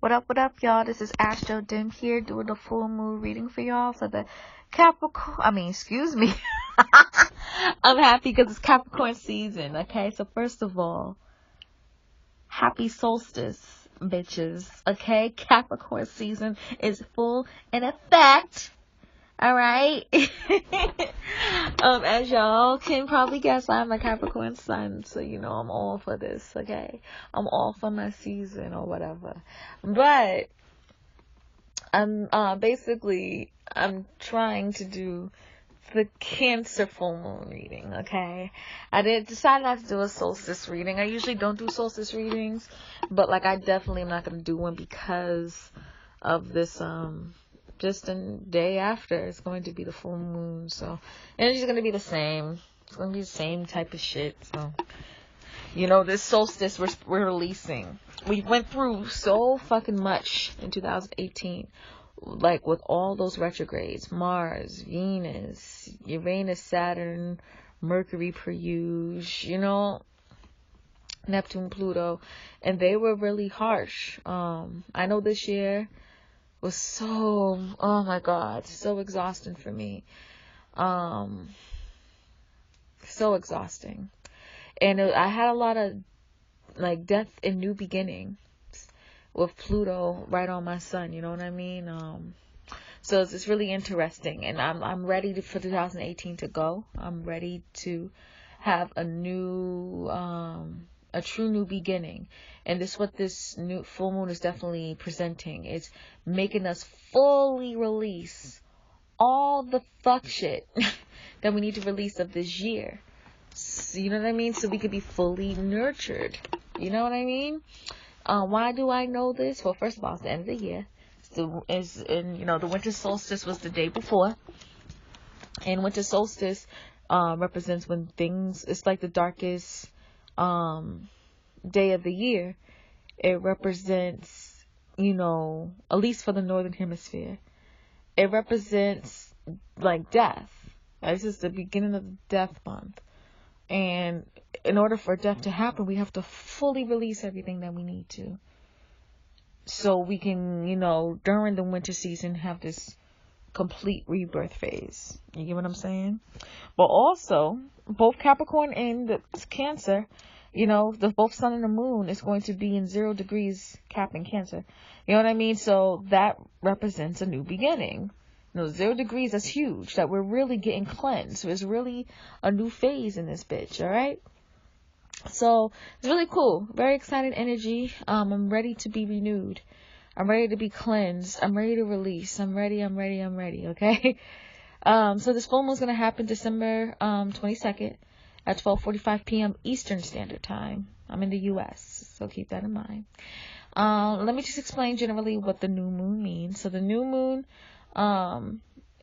What up, y'all? This is ASTRODIM'S here doing the full moon reading for y'all for the Capricorn. Excuse me. I'm happy because it's Capricorn season, okay? So first of all, happy solstice, bitches, okay? Capricorn season is full in effect. Alright? As y'all can probably guess, I'm a Capricorn sun, so you know I'm all for this, okay? I'm all for my season or whatever. But I'm trying to do the Cancer full moon reading, okay? I did decide not to do a solstice reading. I usually don't do solstice readings, but like I definitely am not gonna do one because of this just a day after it's going to be the full moon, so energy's going to be the same. It's going to be the same type of shit. So you know, this solstice we're releasing, we went through so fucking much in 2018, like with all those retrogrades, Mars, Venus, Uranus, Saturn, Mercury, Peruse, you know, Neptune, Pluto, and they were really harsh. I know this year was so, oh my god, so exhausting for me. So exhausting. And I had a lot of like death and new beginnings with Pluto right on my sun, you know what I mean? So it's really interesting, and I'm ready for 2018 to go. I'm ready to have a new a true new beginning. And this is what this new full moon is definitely presenting. It's making us fully release all the fuck shit that we need to release of this year. So, you know what I mean? So we could be fully nurtured. You know what I mean? Why do I know this? Well, first of all, it's the end of the year. The winter solstice was the day before. And winter solstice represents when it's like the darkest day of the year. It represents, you know, at least for the northern hemisphere, it represents like death. This is the beginning of the death month, and in order for death to happen, we have to fully release everything that we need to, so we can, you know, during the winter season have this complete rebirth phase. You get what I'm saying? But also, both Capricorn and the Cancer, you know, both sun and the moon is going to be in 0 degrees Cap and Cancer. You know what I mean? So that represents a new beginning. You know, 0 degrees, that's huge. That we're really getting cleansed. So it's really a new phase in this bitch, alright? So it's really cool. Very excited energy. I'm ready to be renewed. I'm ready to be cleansed. I'm ready to release. I'm ready, okay? So this full moon is going to happen December 22nd at 12:45 p.m. Eastern Standard Time. I'm in the U.S., so keep that in mind. Let me just explain generally what the new moon means. So the new moon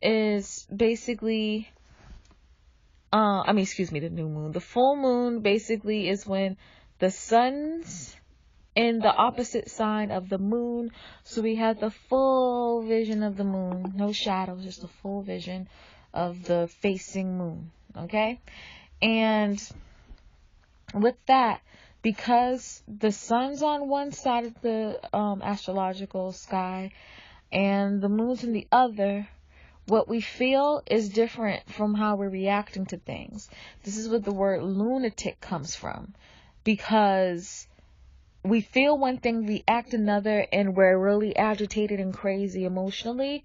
is basically, the new moon. The full moon basically is when the sun's in the opposite sign of the moon, so we have the full vision of the moon, no shadows, just the full vision of the facing moon, okay? And with that, because the sun's on one side of the astrological sky and the moon's in the other, what we feel is different from how we're reacting to things. This is where the word lunatic comes from, because we feel one thing, react another, and we're really agitated and crazy emotionally,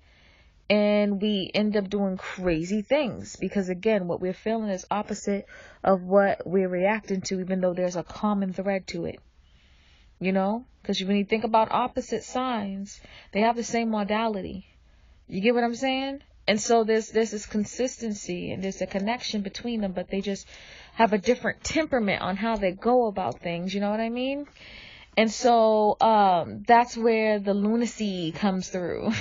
and we end up doing crazy things because, again, what we're feeling is opposite of what we're reacting to, even though there's a common thread to it, you know, because when you think about opposite signs, they have the same modality. You get what I'm saying? And so there's this consistency and there's a connection between them, but they just have a different temperament on how they go about things. You know what I mean? And so that's where the lunacy comes through.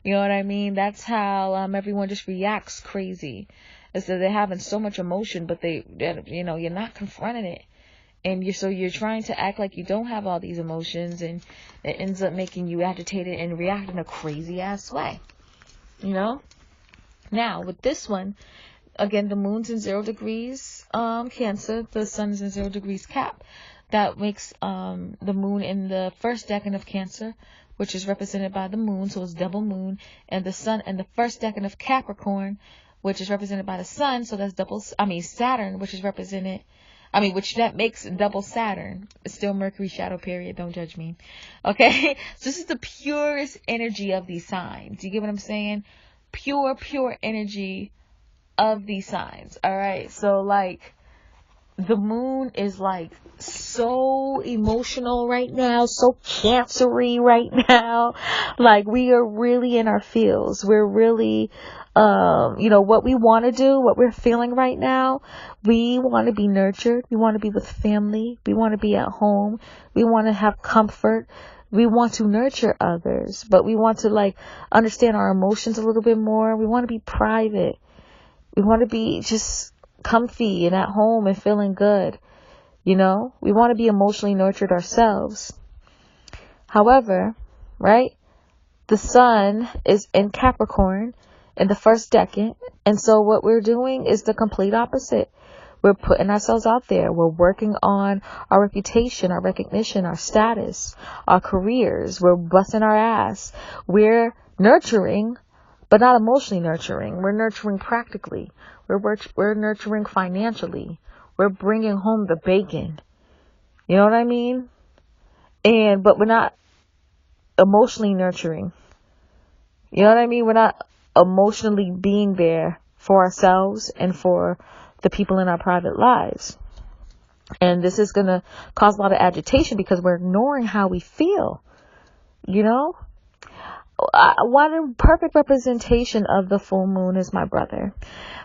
You know what I mean? That's how everyone just reacts crazy. Is that they're having so much emotion, but you're not confronting it. And you're trying to act like you don't have all these emotions, and it ends up making you agitated and react in a crazy ass way. You know? Now, with this one, again, the moon's in 0 degrees Cancer, the sun's in 0 degrees Cap. That makes the moon in the first decan of Cancer, which is represented by the moon, so it's double moon, and the sun in the first decan of Capricorn, which is represented by the sun, so that's Saturn, which is represented, which that makes double Saturn. It's still Mercury shadow period, don't judge me. Okay, so this is the purest energy of these signs. You get what I'm saying? Pure energy of these signs. All right, so like, the moon is like so emotional right now, so cancery right now. Like, we are really in our feels. We're really, what we want to do, what we're feeling right now. We want to be nurtured. We want to be with family. We want to be at home. We want to have comfort. We want to nurture others, but we want to like understand our emotions a little bit more. We want to be private. We want to be just comfy and at home and feeling good. We want to be emotionally nurtured ourselves. However, right, the sun is in Capricorn in the first decan, and so what we're doing is the complete opposite. We're putting ourselves out there. We're working on our reputation, our recognition, our status, our careers. We're busting our ass. We're nurturing, but not emotionally nurturing. We're nurturing practically. We're nurturing financially. We're bringing home the bacon. You know what I mean? But we're not emotionally nurturing. You know what I mean? We're not emotionally being there for ourselves and for the people in our private lives. And this is going to cause a lot of agitation because we're ignoring how we feel. One perfect representation of the full moon is my brother.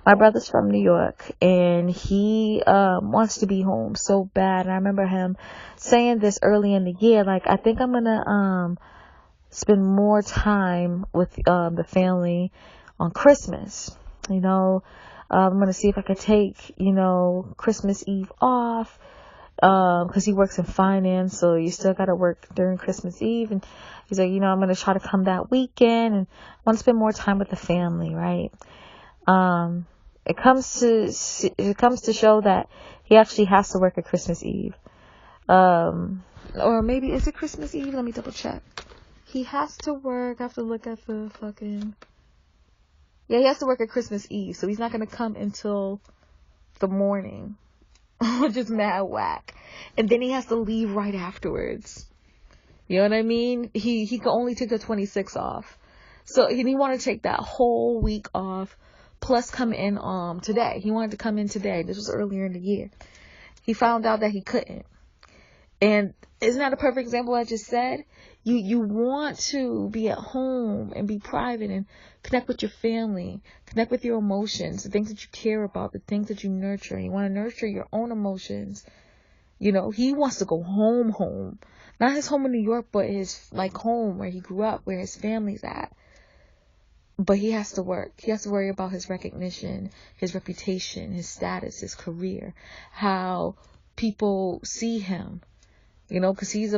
My brother's from New York, and he wants to be home so bad. And I remember him saying this early in the year, like, I think I'm gonna spend more time with the family on Christmas. I'm gonna see if I could take Christmas Eve off, because he works in finance, so you still gotta work during Christmas Eve. And he's like, I'm gonna try to come that weekend and I want to spend more time with the family, right? It comes to show that he actually has to work at Christmas Eve. Or maybe, is it Christmas Eve? Let me double check. He has to work. I have to look at the fucking... Yeah, he has to work at Christmas Eve, so he's not going to come until the morning, which is mad whack. And then he has to leave right afterwards. You know what I mean? He can only take the 26th off. So he wanted to take that whole week off, plus come in today. He wanted to come in today. This was earlier in the year. He found out that he couldn't. And isn't that a perfect example I just said? You want to be at home and be private and connect with your family, connect with your emotions, the things that you care about, the things that you nurture. You want to nurture your own emotions. He wants to go home. Not his home in New York, but his like home where he grew up, where his family's at. But he has to work. He has to worry about his recognition, his reputation, his status, his career, how people see him. Because he's in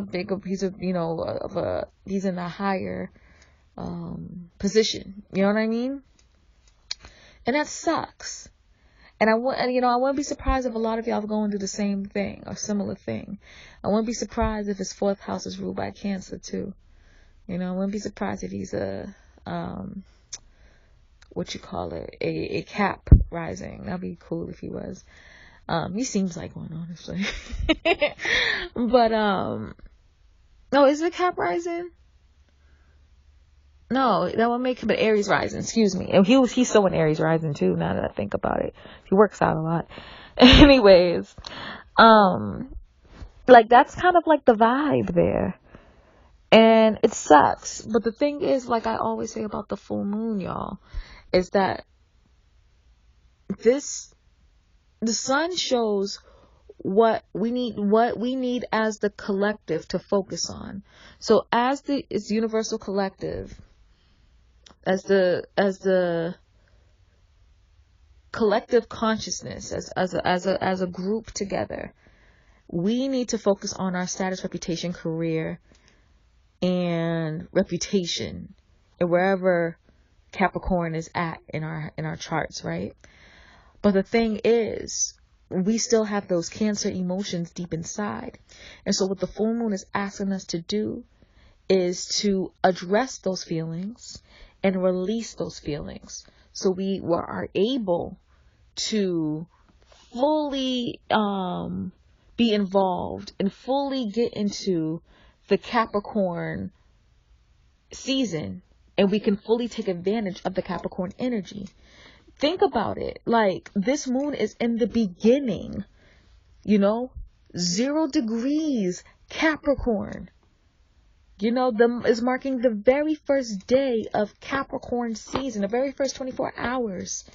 a higher position. You know what I mean? And that sucks. And I wouldn't be surprised if a lot of y'all are going through the same thing or similar thing. I wouldn't be surprised if his fourth house is ruled by Cancer too. I wouldn't be surprised if he's a a Cap rising. That'd be cool if he was. He seems like one, honestly. But, no, is it Cap rising? No, that would make him an Aries rising, excuse me. And he's so an Aries rising too, now that I think about it. He works out a lot. Anyways, like, that's kind of like the vibe there. And it sucks. But the thing is, like I always say about the full moon, y'all, is that the sun shows what we need as the collective to focus on. So as it's universal collective, as the collective consciousness, as a group together, we need to focus on our status, reputation, career, and reputation, and wherever Capricorn is at in our charts, right? But the thing is, we still have those Cancer emotions deep inside. And so what the full moon is asking us to do is to address those feelings and release those feelings. So we are able to fully be involved and fully get into the Capricorn season, and we can fully take advantage of the Capricorn energy. Think about it. Like, this moon is in the beginning, 0 degrees Capricorn. Is marking the very first day of Capricorn season. The very first 24 hours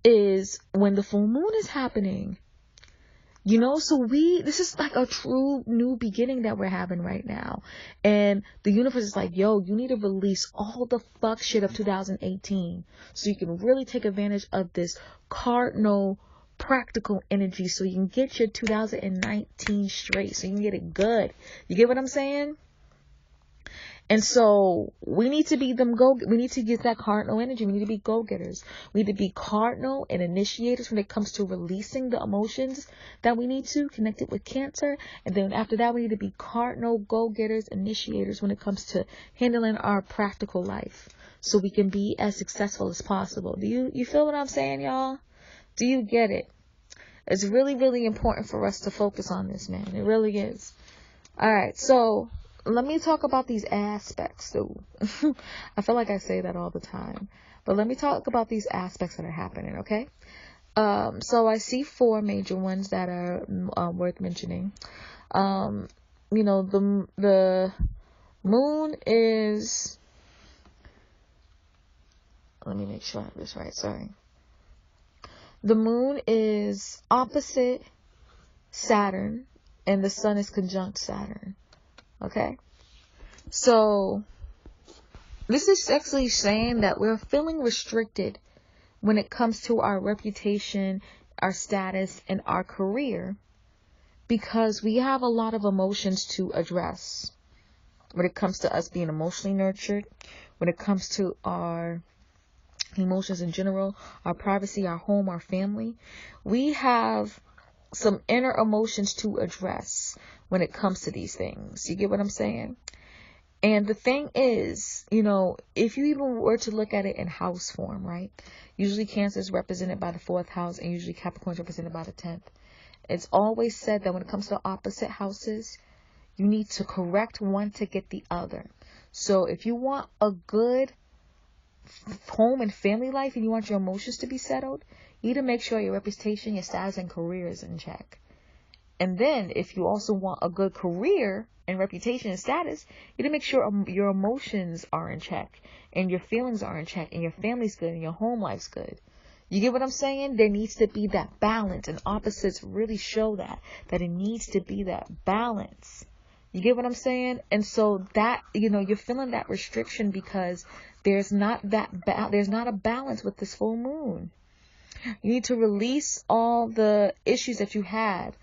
is when the full moon is happening. So this is like a true new beginning that we're having right now. And the universe is like, yo, you need to release all the fuck shit of 2018 so you can really take advantage of this cardinal practical energy so you can get your 2019 straight, so you can get it good. You get what I'm saying? And so we need to be we need to get that cardinal energy. We need to be go-getters. We need to be cardinal and initiators when it comes to releasing the emotions that we need to connect it with Cancer. And then after that, we need to be cardinal go-getters, initiators when it comes to handling our practical life so we can be as successful as possible. Do you feel what I'm saying, y'all? Do you get it? It's really, really important for us to focus on this, man. It really is. All right. So let me talk about these aspects. So I feel like I say that all the time, but let me talk about these aspects that are happening. Okay. So I see 4 major ones that are worth mentioning. The moon is, let me make sure I have this right. Sorry. The moon is opposite Saturn and the sun is conjunct Saturn. Okay, so this is actually saying that we're feeling restricted when it comes to our reputation, our status, and our career because we have a lot of emotions to address. When it comes to us being emotionally nurtured, when it comes to our emotions in general, our privacy, our home, our family, we have some inner emotions to address when it comes to these things. You get what I'm saying? And the thing is, if you even were to look at it in house form, right? Usually Cancer is represented by the 4th house and usually Capricorn is represented by the 10th. It's always said that when it comes to opposite houses, you need to correct one to get the other. So if you want a good home and family life and you want your emotions to be settled, you need to make sure your reputation, your status, and career is in check. And then if you also want a good career and reputation and status, you need to make sure your emotions are in check and your feelings are in check and your family's good and your home life's good. You get what I'm saying? There needs to be that balance, and opposites really show that it needs to be that balance. You get what I'm saying? And so that, you're feeling that restriction because there's not a balance with this full moon. You need to release all the issues that you had.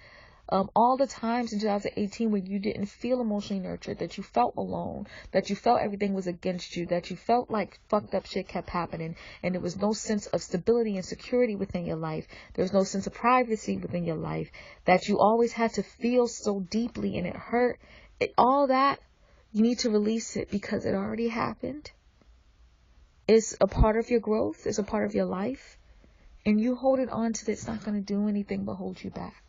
All the times in 2018 when you didn't feel emotionally nurtured, that you felt alone, that you felt everything was against you, that you felt like fucked up shit kept happening, and there was no sense of stability and security within your life. There was no sense of privacy within your life, that you always had to feel so deeply and it hurt. All that, you need to release it because it already happened. It's a part of your growth. It's a part of your life. And you holding on to it, it's not going to do anything but hold you back.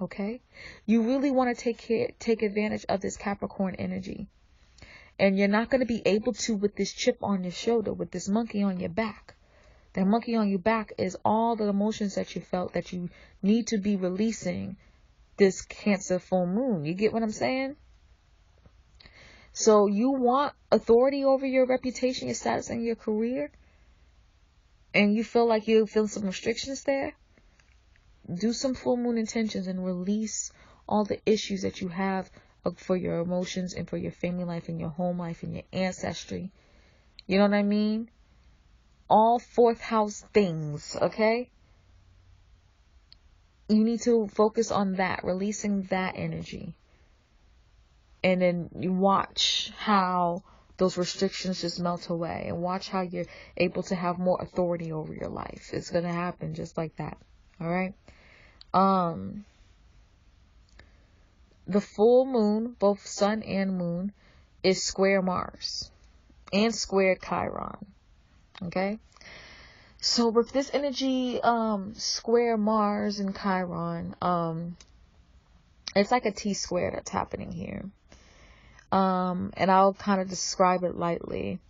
Okay, you really want to take advantage of this Capricorn energy, and you're not going to be able to with this chip on your shoulder, with this monkey on your back. That monkey on your back is all the emotions that you felt that you need to be releasing this Cancer full moon. You get what I'm saying? So you want authority over your reputation, your status, and your career, and you feel like you feel some restrictions there. Do some full moon intentions and release all the issues that you have for your emotions and for your family life and your home life and your ancestry. You know what I mean? All 4th house things, okay? You need to focus on that, releasing that energy. And then you watch how those restrictions just melt away, and watch how you're able to have more authority over your life. It's going to happen just like that. All right? The full moon, both sun and moon, is square Mars and squared Chiron. Okay? So with this energy, square Mars and Chiron, it's like a T-square that's happening here. And I'll kind of describe it lightly.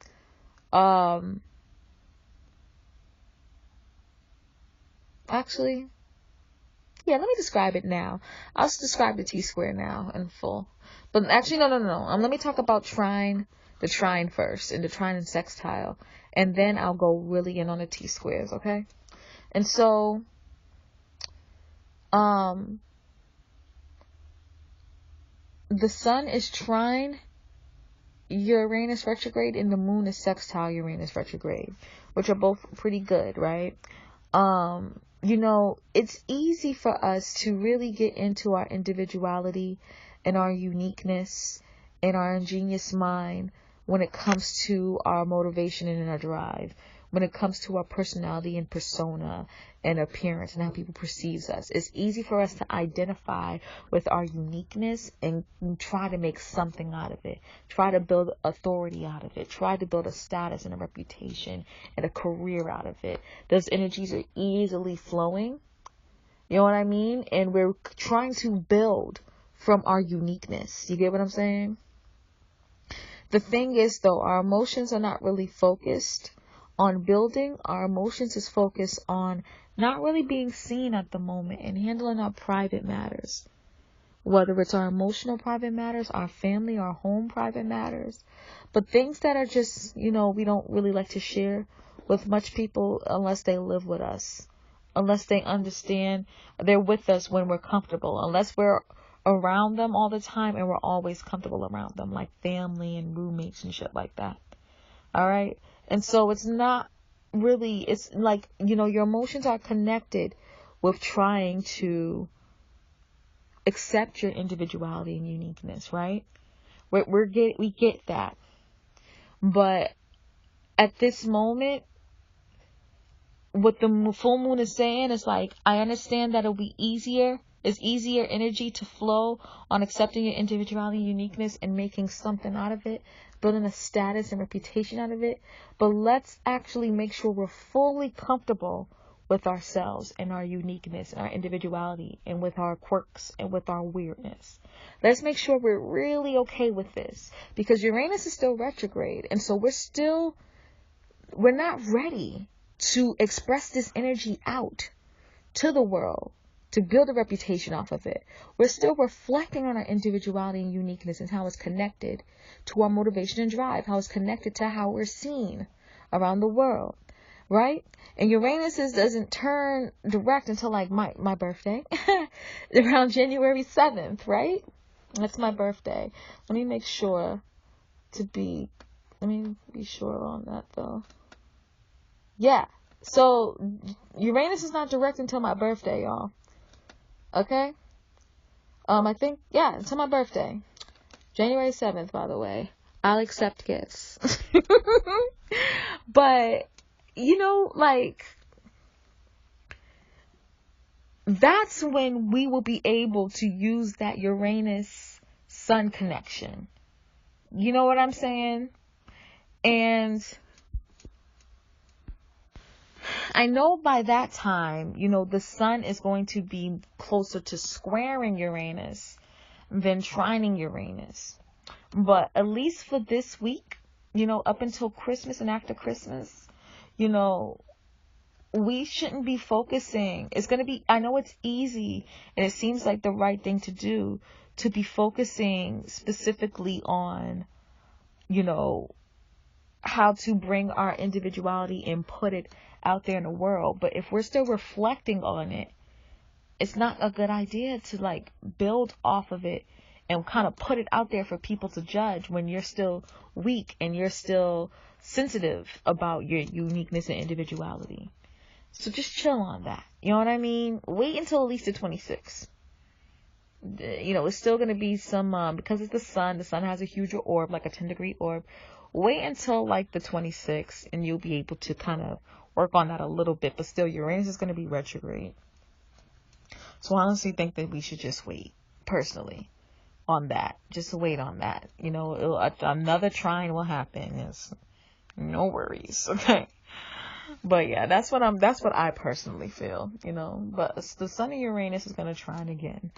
Actually, yeah, let me describe it now. I'll just describe the T-square now in full. But actually, no. Let me talk about the trine first, and the trine and sextile. And then I'll go really in on the T-squares, okay? And so, the sun is trine Uranus retrograde, and the moon is sextile Uranus retrograde, which are both pretty good, right? It's easy for us to really get into our individuality and our uniqueness and our ingenious mind when it comes to our motivation and our drive, when it comes to our personality and persona and appearance and how people perceive us. It's easy for us to identify with our uniqueness and try to make something out of it, try to build authority out of it, try to build a status and a reputation and a career out of it. Those energies are easily flowing, you know what I mean? And we're trying to build from our uniqueness. You get what I'm saying? The thing is, though, our emotions are not really focused on building. Our emotions is focused on not really being seen at the moment and handling our private matters. Whether it's our emotional private matters, our family, our home private matters. But things that are just, we don't really like to share with much people unless they live with us. Unless they understand they're with us when we're comfortable. Unless we're around them all the time and we're always comfortable around them, like family and roommates and shit like that. All right. And so it's not really, it's like, your emotions are connected with trying to accept your individuality and uniqueness, right? We get that. But at this moment, what the full moon is saying is like, I understand that it'll be easier. It's easier energy to flow on accepting your individuality and uniqueness and making something out of it, building a status and reputation out of it. But let's actually make sure we're fully comfortable with ourselves and our uniqueness and our individuality and with our quirks and with our weirdness. Let's make sure we're really okay with this, because Uranus is still retrograde. And so we're not ready to express this energy out to the world, to build a reputation off of it. We're still reflecting on our individuality and uniqueness and how it's connected to our motivation and drive, how it's connected to how we're seen around the world, right? And Uranus doesn't turn direct until like my birthday, around January 7th, right? That's my birthday. Let me make sure let me be sure on that though. Yeah. So Uranus is not direct until my birthday, y'all. Okay? I think, until my birthday. January 7th, by the way. I'll accept gifts. But, that's when we will be able to use that Uranus-Sun connection. You know what I'm saying? And I know by that time, the sun is going to be closer to squaring Uranus than trining Uranus. But at least for this week, up until Christmas and after Christmas, we shouldn't be focusing. I know it's easy and it seems like the right thing to do, to be focusing specifically on, how to bring our individuality and put it out there in the world. But if we're still reflecting on it, it's not a good idea to build off of it and kind of put it out there for people to judge when you're still weak and you're still sensitive about your uniqueness and individuality. So just chill on that. You know what I mean? Wait until at least the 26th. It's still going to be some, because it's the sun has a huger orb, like a 10-degree orb. Wait until the 26th and you'll be able to kind of work on that a little bit. But still, Uranus is going to be retrograde. So I honestly think that we should just wait, personally, on that. Just wait on that. You know, another trine will happen. It's no worries, okay? But yeah, that's what I personally feel, you know. But the Sun and Uranus is going to trine again.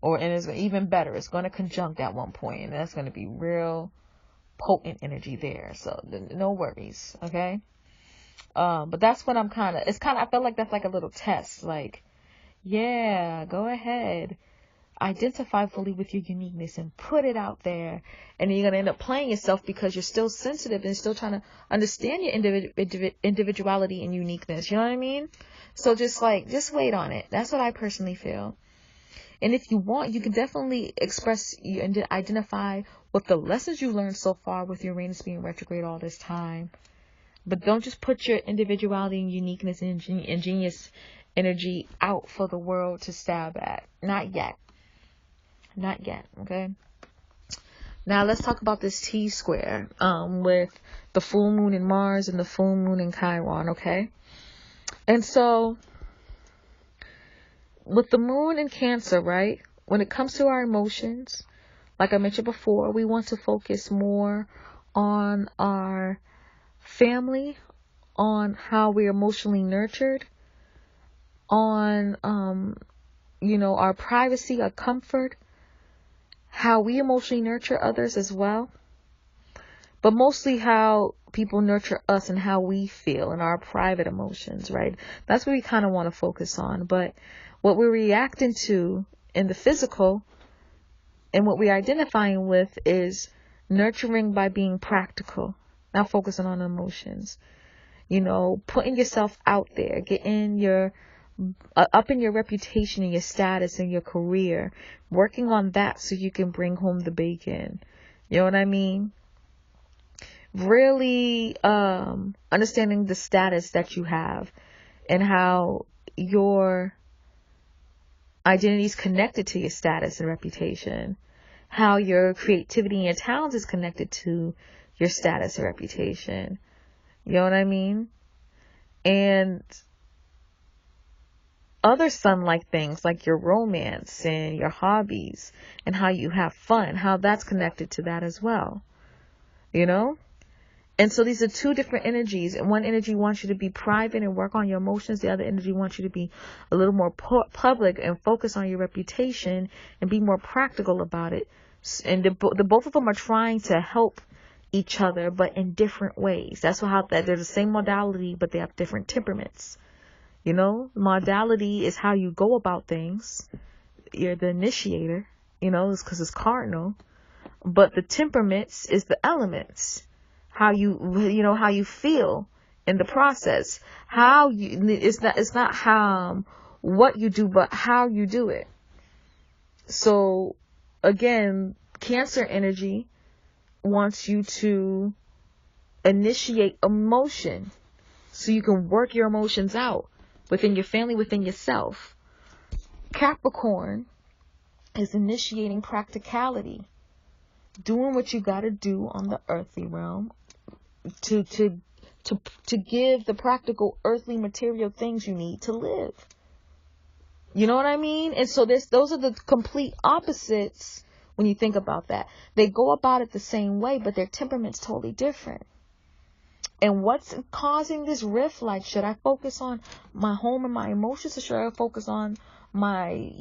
And it's even better. It's going to conjunct at one point, and that's going to be real potent energy there. So no worries, okay? But that's what I feel like that's like a little test. Like, yeah, go ahead. Identify fully with your uniqueness and put it out there. And you're going to end up playing yourself because you're still sensitive and still trying to understand your individuality and uniqueness. You know what I mean? So just wait on it. That's what I personally feel. And if you want, you can definitely express and identify what the lessons you learned so far with Uranus being retrograde all this time. But don't just put your individuality and uniqueness and ingenious energy out for the world to stab at. Not yet. Not yet, okay? Now let's talk about this T-square with the full moon in Mars and the full moon in Chiron, okay? And so, with the moon in Cancer, right? When it comes to our emotions, like I mentioned before, we want to focus more on our family, on how we're emotionally nurtured, on, our privacy, our comfort, how we emotionally nurture others as well, but mostly how people nurture us and how we feel and our private emotions, right? That's what we kind of want to focus on. But what we're reacting to in the physical and what we're identifying with is nurturing by being practical, not focusing on emotions. You know, putting yourself out there, getting your up in your reputation and your status and your career, working on that so you can bring home the bacon. You know what I mean? Really understanding the status that you have and how your identity is connected to your status and reputation, how your creativity and your talents is connected to your status and reputation. You know what I mean? And other sun-like things like your romance and your hobbies and how you have fun, how that's connected to that as well, you know? And so these are two different energies. And one energy wants you to be private and work on your emotions. The other energy wants you to be a little more public and focus on your reputation and be more practical about it. And the both of them are trying to help each other, but in different ways. That's how they're the same modality, but they have different temperaments. You know, modality is how you go about things. You're the initiator, you know, it's because it's cardinal. But the temperaments is the elements. How you feel in the process. It's not how, what you do, but how you do it. So, again, Cancer energy wants you to initiate emotion so you can work your emotions out within your family, within yourself. Capricorn is initiating practicality, doing what you got to do on the earthly realm to give the practical earthly material things you need to live. You know what I mean? And so those are the complete opposites when you think about that. They go about it the same way, but their temperament's totally different. And what's causing this rift? Like, should I focus on my home and my emotions, or should I focus on my,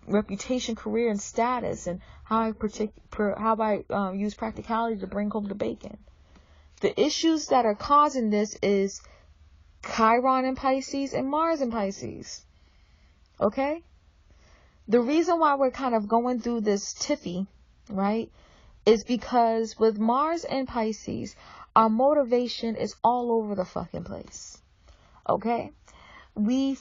reputation, career, and status, and how I use practicality to bring home the bacon? The issues that are causing this is Chiron in Pisces and Mars in Pisces. Okay? The reason why we're kind of going through this tiffy, right, is because with Mars and Pisces, our motivation is all over the fucking place. Okay? The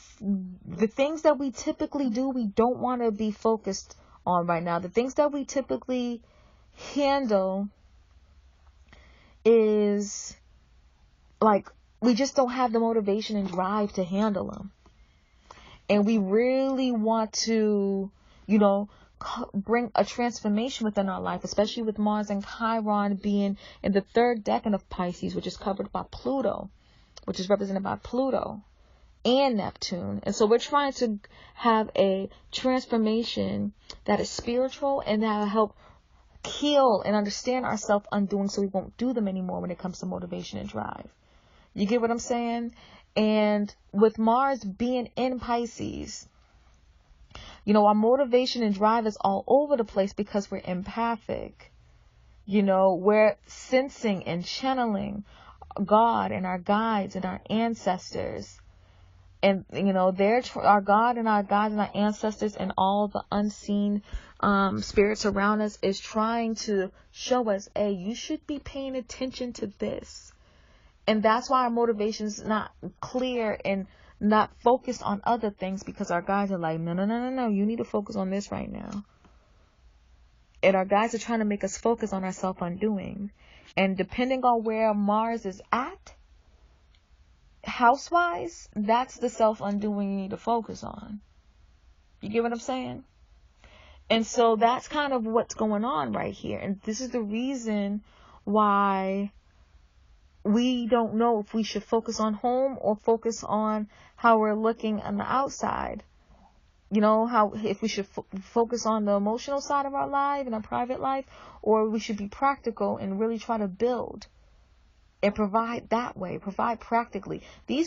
things that we typically do, we don't want to be focused on right now. The things that we typically handle is like, we just don't have the motivation and drive to handle them. And we really want to, bring a transformation within our life, especially with Mars and Chiron being in the third decan of Pisces, which is covered by Pluto, which is represented by Pluto and Neptune. And so we're trying to have a transformation that is spiritual and that will help heal and understand our self-undoing so we won't do them anymore when it comes to motivation and drive. You get what I'm saying? And with Mars being in Pisces, you know, our motivation and drive is all over the place because we're empathic. You know, we're sensing and channeling God and our guides and our ancestors. And, you know, our God and our guides and our ancestors and all the unseen spirits around us is trying to show us, hey, you should be paying attention to this. And that's why our motivation is not clear and not focused on other things, because our guides are like, no, you need to focus on this right now. And our guides are trying to make us focus on our self-undoing. And depending on where Mars is at, house-wise, that's the self-undoing you need to focus on. You get what I'm saying? And so that's kind of what's going on right here. And this is the reason why we don't know if we should focus on home or focus on how we're looking on the outside. You know, if we should focus on the emotional side of our life and our private life, or we should be practical and really try to build and provide that way, provide practically.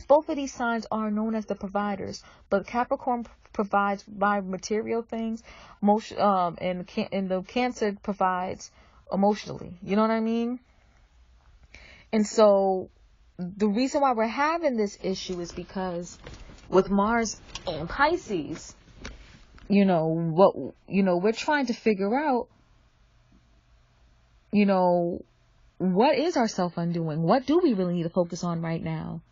Both of these signs are known as the providers, but Capricorn provides by material things, and the Cancer provides emotionally. You know what I mean? And so the reason why we're having this issue is because with Mars and Pisces, we're trying to figure out, what is our self-undoing? What do we really need to focus on right now?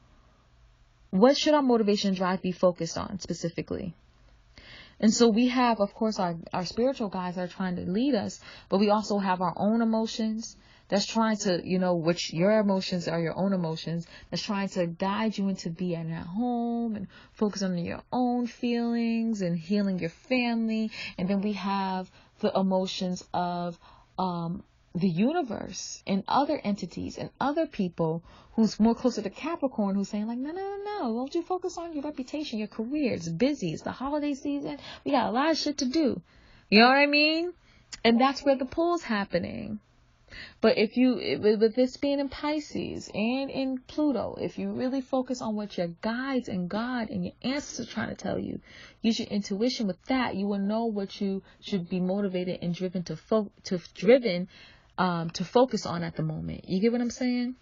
What should our motivation and drive be focused on specifically? And so we have, of course, our spiritual guides that are trying to lead us, but we also have our own emotions that's trying to, which your emotions are your own emotions, that's trying to guide you into being at home and focus on your own feelings and healing your family. And then we have the emotions of the universe and other entities and other people who's more closer to Capricorn, who's saying like, no, won't you focus on your reputation, your career? It's busy. It's the holiday season. We got a lot of shit to do. You know what I mean? And that's where the pull's happening. But with this being in Pisces and in Pluto, if you really focus on what your guides and God and your ancestors are trying to tell you, use your intuition with that, you will know what you should be motivated and driven to focus on at the moment. You get what I'm saying?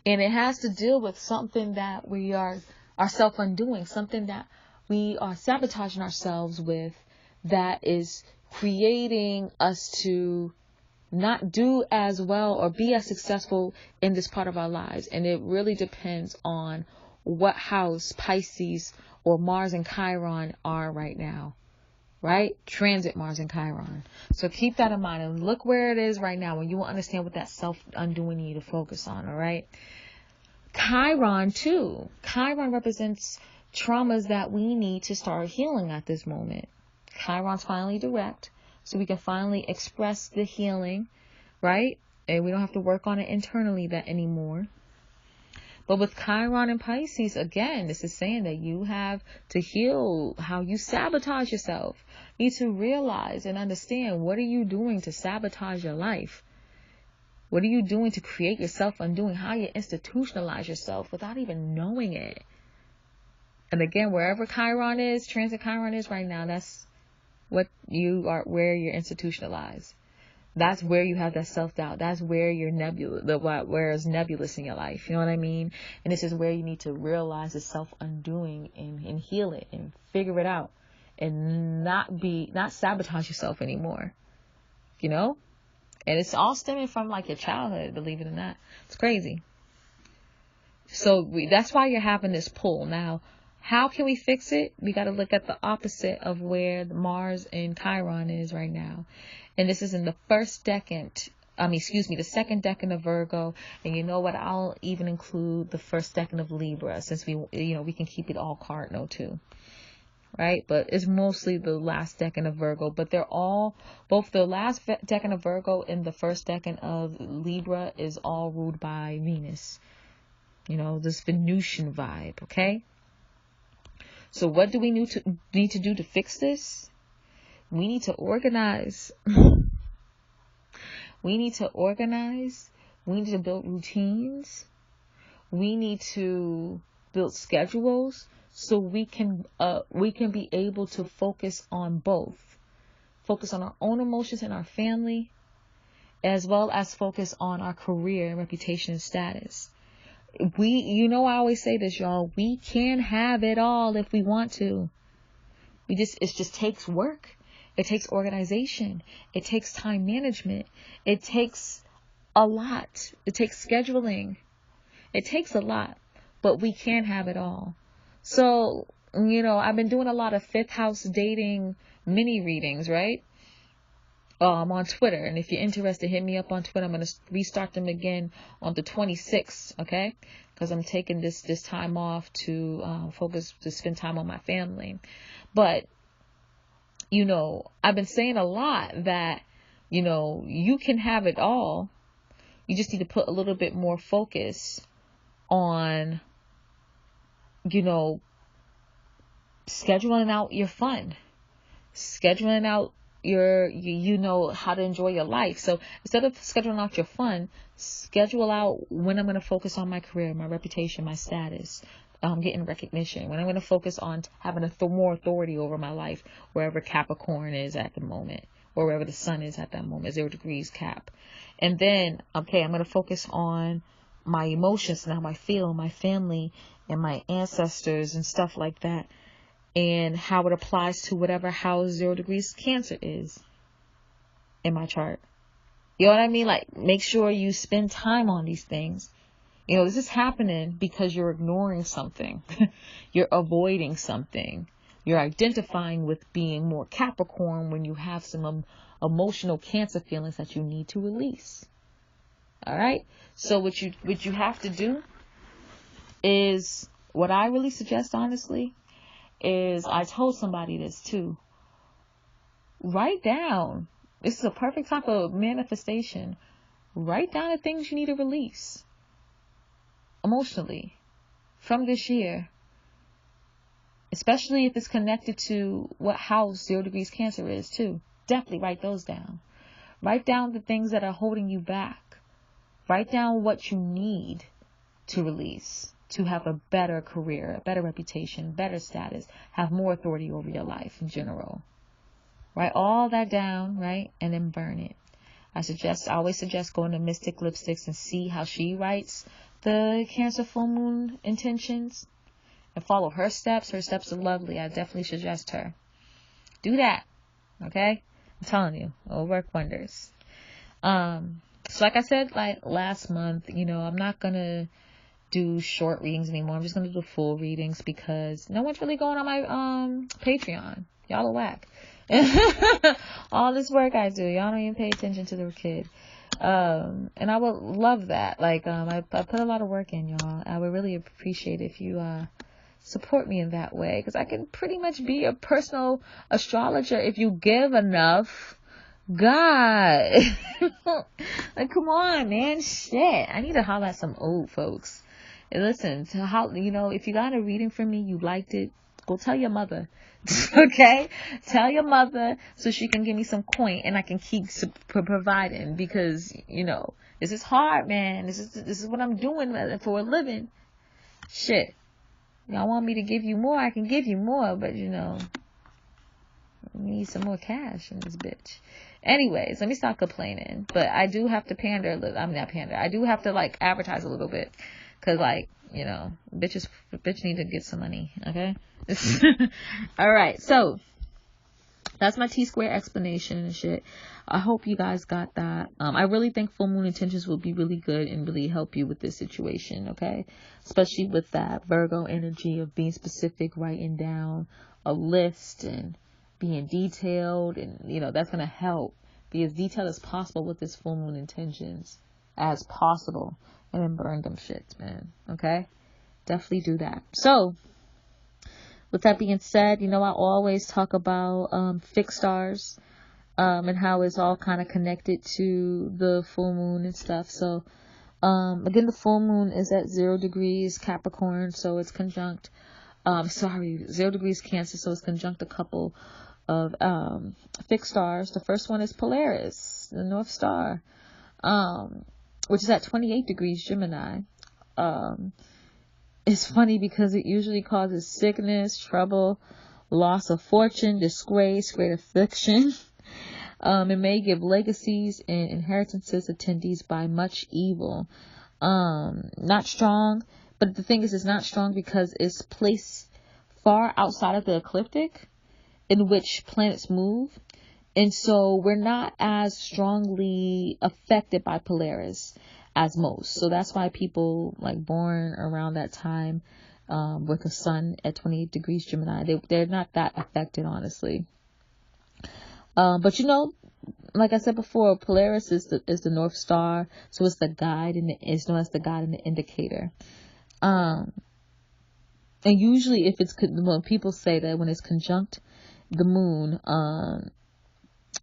And it has to deal with something that we are self-undoing, something that we are sabotaging ourselves with, that is creating us to not do as well or be as successful in this part of our lives. And it really depends on what house Pisces or Mars and Chiron are right now, right? Transit Mars and Chiron. So keep that in mind and look where it is right now, and you will understand what that self-undoing you need to focus on, all right? Chiron too. Chiron represents traumas that we need to start healing at this moment. Chiron's finally direct, so we can finally express the healing, right? And we don't have to work on it internally that anymore. But with Chiron and Pisces, again, this is saying that you have to heal how you sabotage yourself. You need to realize and understand, what are you doing to sabotage your life? What are you doing to create your self-undoing? How you institutionalize yourself without even knowing it? And again, wherever Chiron is, transit Chiron is right now, that's what you are, where you're institutionalized. That's where you have that self-doubt. That's where you're where is nebulous in your life. You know what I mean? And this is where you need to realize the self-undoing and heal it and figure it out and not sabotage yourself anymore. And it's all stemming from like your childhood, believe it or not. It's crazy. So that's why you're having this pull. Now, how can we fix it? We got to look at the opposite of where Mars and Chiron is right now. And this is in the the second decan of Virgo. And you know what? I'll even include the first decan of Libra, since we can keep it all cardinal too. Right? But it's mostly the last decan of Virgo. But both the last decan of Virgo and the first decan of Libra is all ruled by Venus. This Venusian vibe, okay? So what do we need to do to fix this? We need to organize. We need to organize. We need to build routines. We need to build schedules so we can be able to focus on both. Focus on our own emotions and our family, as well as focus on our career and reputation and status. I always say this, y'all, we can have it all if we want to. It just takes work. It takes organization. It takes time management. It takes a lot. It takes scheduling. It takes a lot, but we can have it all. So, I've been doing a lot of fifth house dating mini readings, right? On Twitter. And if you're interested, hit me up on Twitter. I'm going to restart them again on the 26th. Okay. Because I'm taking this time off to spend time on my family. But, I've been saying a lot that, you can have it all. You just need to put a little bit more focus on, scheduling out your fun, scheduling out how to enjoy your life. So instead of scheduling out your fun, schedule out when I'm going to focus on my career, my reputation, my status, getting recognition, when I'm going to focus on having more authority over my life, wherever Capricorn is at the moment, or wherever the sun is at that moment, 0 degrees Cap. And then, okay, I'm going to focus on my emotions and how I feel, my family and my ancestors and stuff like that, and how it applies to whatever house 0 degrees Cancer is in my chart. You know what I mean? Like, make sure you spend time on these things. This is happening because you're ignoring something. You're avoiding something. You're identifying with being more Capricorn when you have some emotional Cancer feelings that you need to release. All right. So what you have to do is, what I really suggest, honestly, is, I told somebody this too. Write down. This is a perfect type of manifestation. Write down the things you need to release emotionally from this year, especially if it's connected to what house 0 degrees Cancer is too. Definitely write those down. Write down the things that are holding you back. Write down what you need to release to have a better career, a better reputation, better status, have more authority over your life in general. Write all that down, right? And then burn it. I always suggest going to Mystic Lipsticks and see how she writes the Cancer full moon intentions and follow her steps. Her steps are lovely. I definitely suggest her. Do that. Okay? I'm telling you, it'll work wonders. So like I said, like last month, I'm not going to do short readings anymore. I'm just going to do full readings because no one's really going on my Patreon. Y'all are whack. All this work I do, y'all don't even pay attention to the kid. And I would love that. Like, I put a lot of work in, y'all. I would really appreciate if you support me in that way, because I can pretty much be a personal astrologer if you give enough. God. Like, come on, man. Shit. I need to holler at some old folks. And listen, if you got a reading from me, you liked it, go tell your mother. Okay? Tell your mother so she can give me some coin and I can keep providing, because, this is hard, man. This is what I'm doing for a living. Shit. Y'all want me to give you more? I can give you more, but, I need some more cash in this bitch. Anyways, let me stop complaining. But I do have to pander a little. I'm not pander. I do have to, advertise a little bit. Because, bitch need to get some money. Okay? All right. So, that's my T-square explanation and shit. I hope you guys got that. I really think full moon intentions will be really good and really help you with this situation. Okay? Especially with that Virgo energy of being specific, writing down a list and being detailed, and that's going to help be as detailed as possible with this full moon intentions as possible, and then burn them shits, man. Okay, definitely do that. So with that being said, I always talk about fixed stars and how it's all kind of connected to the full moon and stuff. So again, the full moon is at 0 degrees Capricorn, so it's conjunct 0 degrees Cancer, so it's conjunct a couple of fixed stars. The first one is Polaris, the North Star, which is at 28 degrees Gemini. It's funny because it usually causes sickness, trouble, loss of fortune, disgrace, great affliction. It may give legacies and inheritances attendees by much evil. Not strong, but the thing is, it's not strong because it's placed far outside of the ecliptic in which planets move. And so we're not as strongly affected by Polaris as most. So that's why people like born around that time with the sun at 28 degrees Gemini, they're not that affected, honestly. But you know, like I said before, Polaris is the North Star, so it's the guide, and it's known as the guide and the indicator. And usually, when people say that when it's conjunct the moon,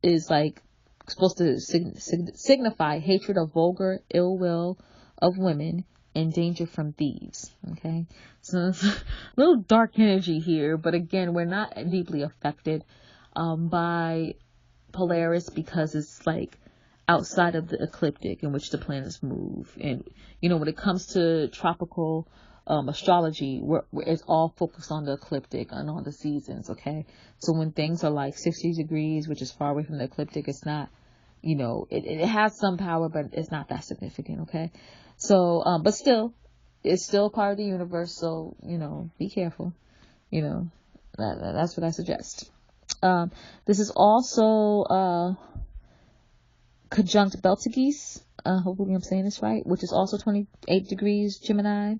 is like supposed to signify hatred of vulgar ill will of women and danger from thieves. Okay, so it's a little dark energy here, but again, we're not deeply affected by Polaris because it's like outside of the ecliptic in which the planets move. And you know, when it comes to tropical astrology, it's all focused on the ecliptic and on the seasons. Okay, so when things are like 60 degrees, which is far away from the ecliptic, it's not, you know, it has some power, but it's not that significant. Okay, so but still, it's still part of the universe, so you know, be careful. You know, that's what I suggest. This is also conjunct Betelgeuse, hopefully I'm saying this right, which is also 28 degrees Gemini.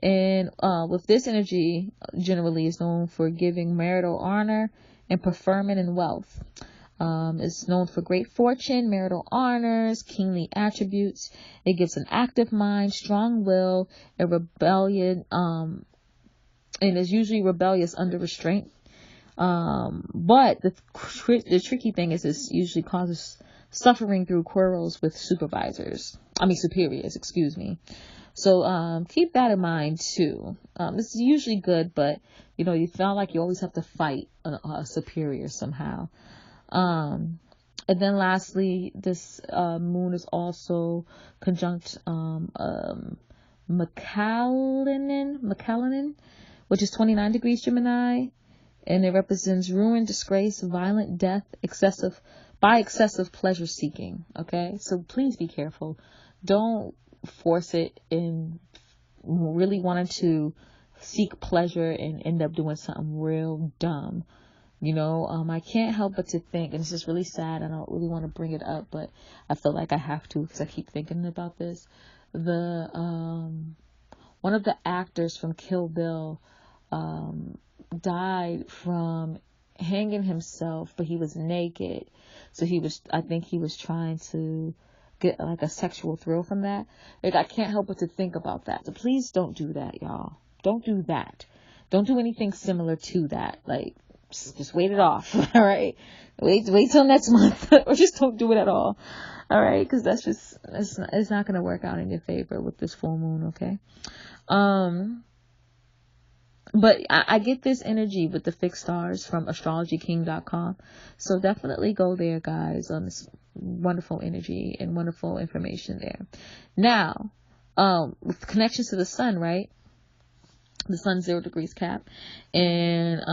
And with this energy, generally is known for giving marital honor and preferment and wealth. It's known for great fortune, marital honors, kingly attributes. It gives an active mind, strong will, and rebellion, and is usually rebellious under restraint. But the tricky thing is this usually causes suffering through quarrels with superiors, excuse me. So, keep that in mind too. This is usually good, but you know, you feel like you always have to fight a superior somehow. And then lastly, this, moon is also conjunct, Macallan, which is 29 degrees Gemini. And it represents ruin, disgrace, violent death, excessive pleasure seeking. Okay, so please be careful. Don't force it in really wanting to seek pleasure and end up doing something real dumb. You know, I can't help but to think, and it's just really sad. I don't really want to bring it up, but I feel like I have to because I keep thinking about this. One of the actors from Kill Bill, died from hanging himself, but he was naked. So I think he was trying to get like a sexual thrill from that. Like, I can't help but to think about that. So please don't do that, y'all. Don't do that. Don't do anything similar to that. Like, just wait it off. All right. Wait till next month, or just don't do it at all. All right. Cause it's not going to work out in your favor with this full moon. Okay. But I get this energy with the fixed stars from astrologyking.com. So definitely go there, guys. This wonderful energy and wonderful information there. Now, with connections to the sun, right? The sun's 0 degrees Cap. And,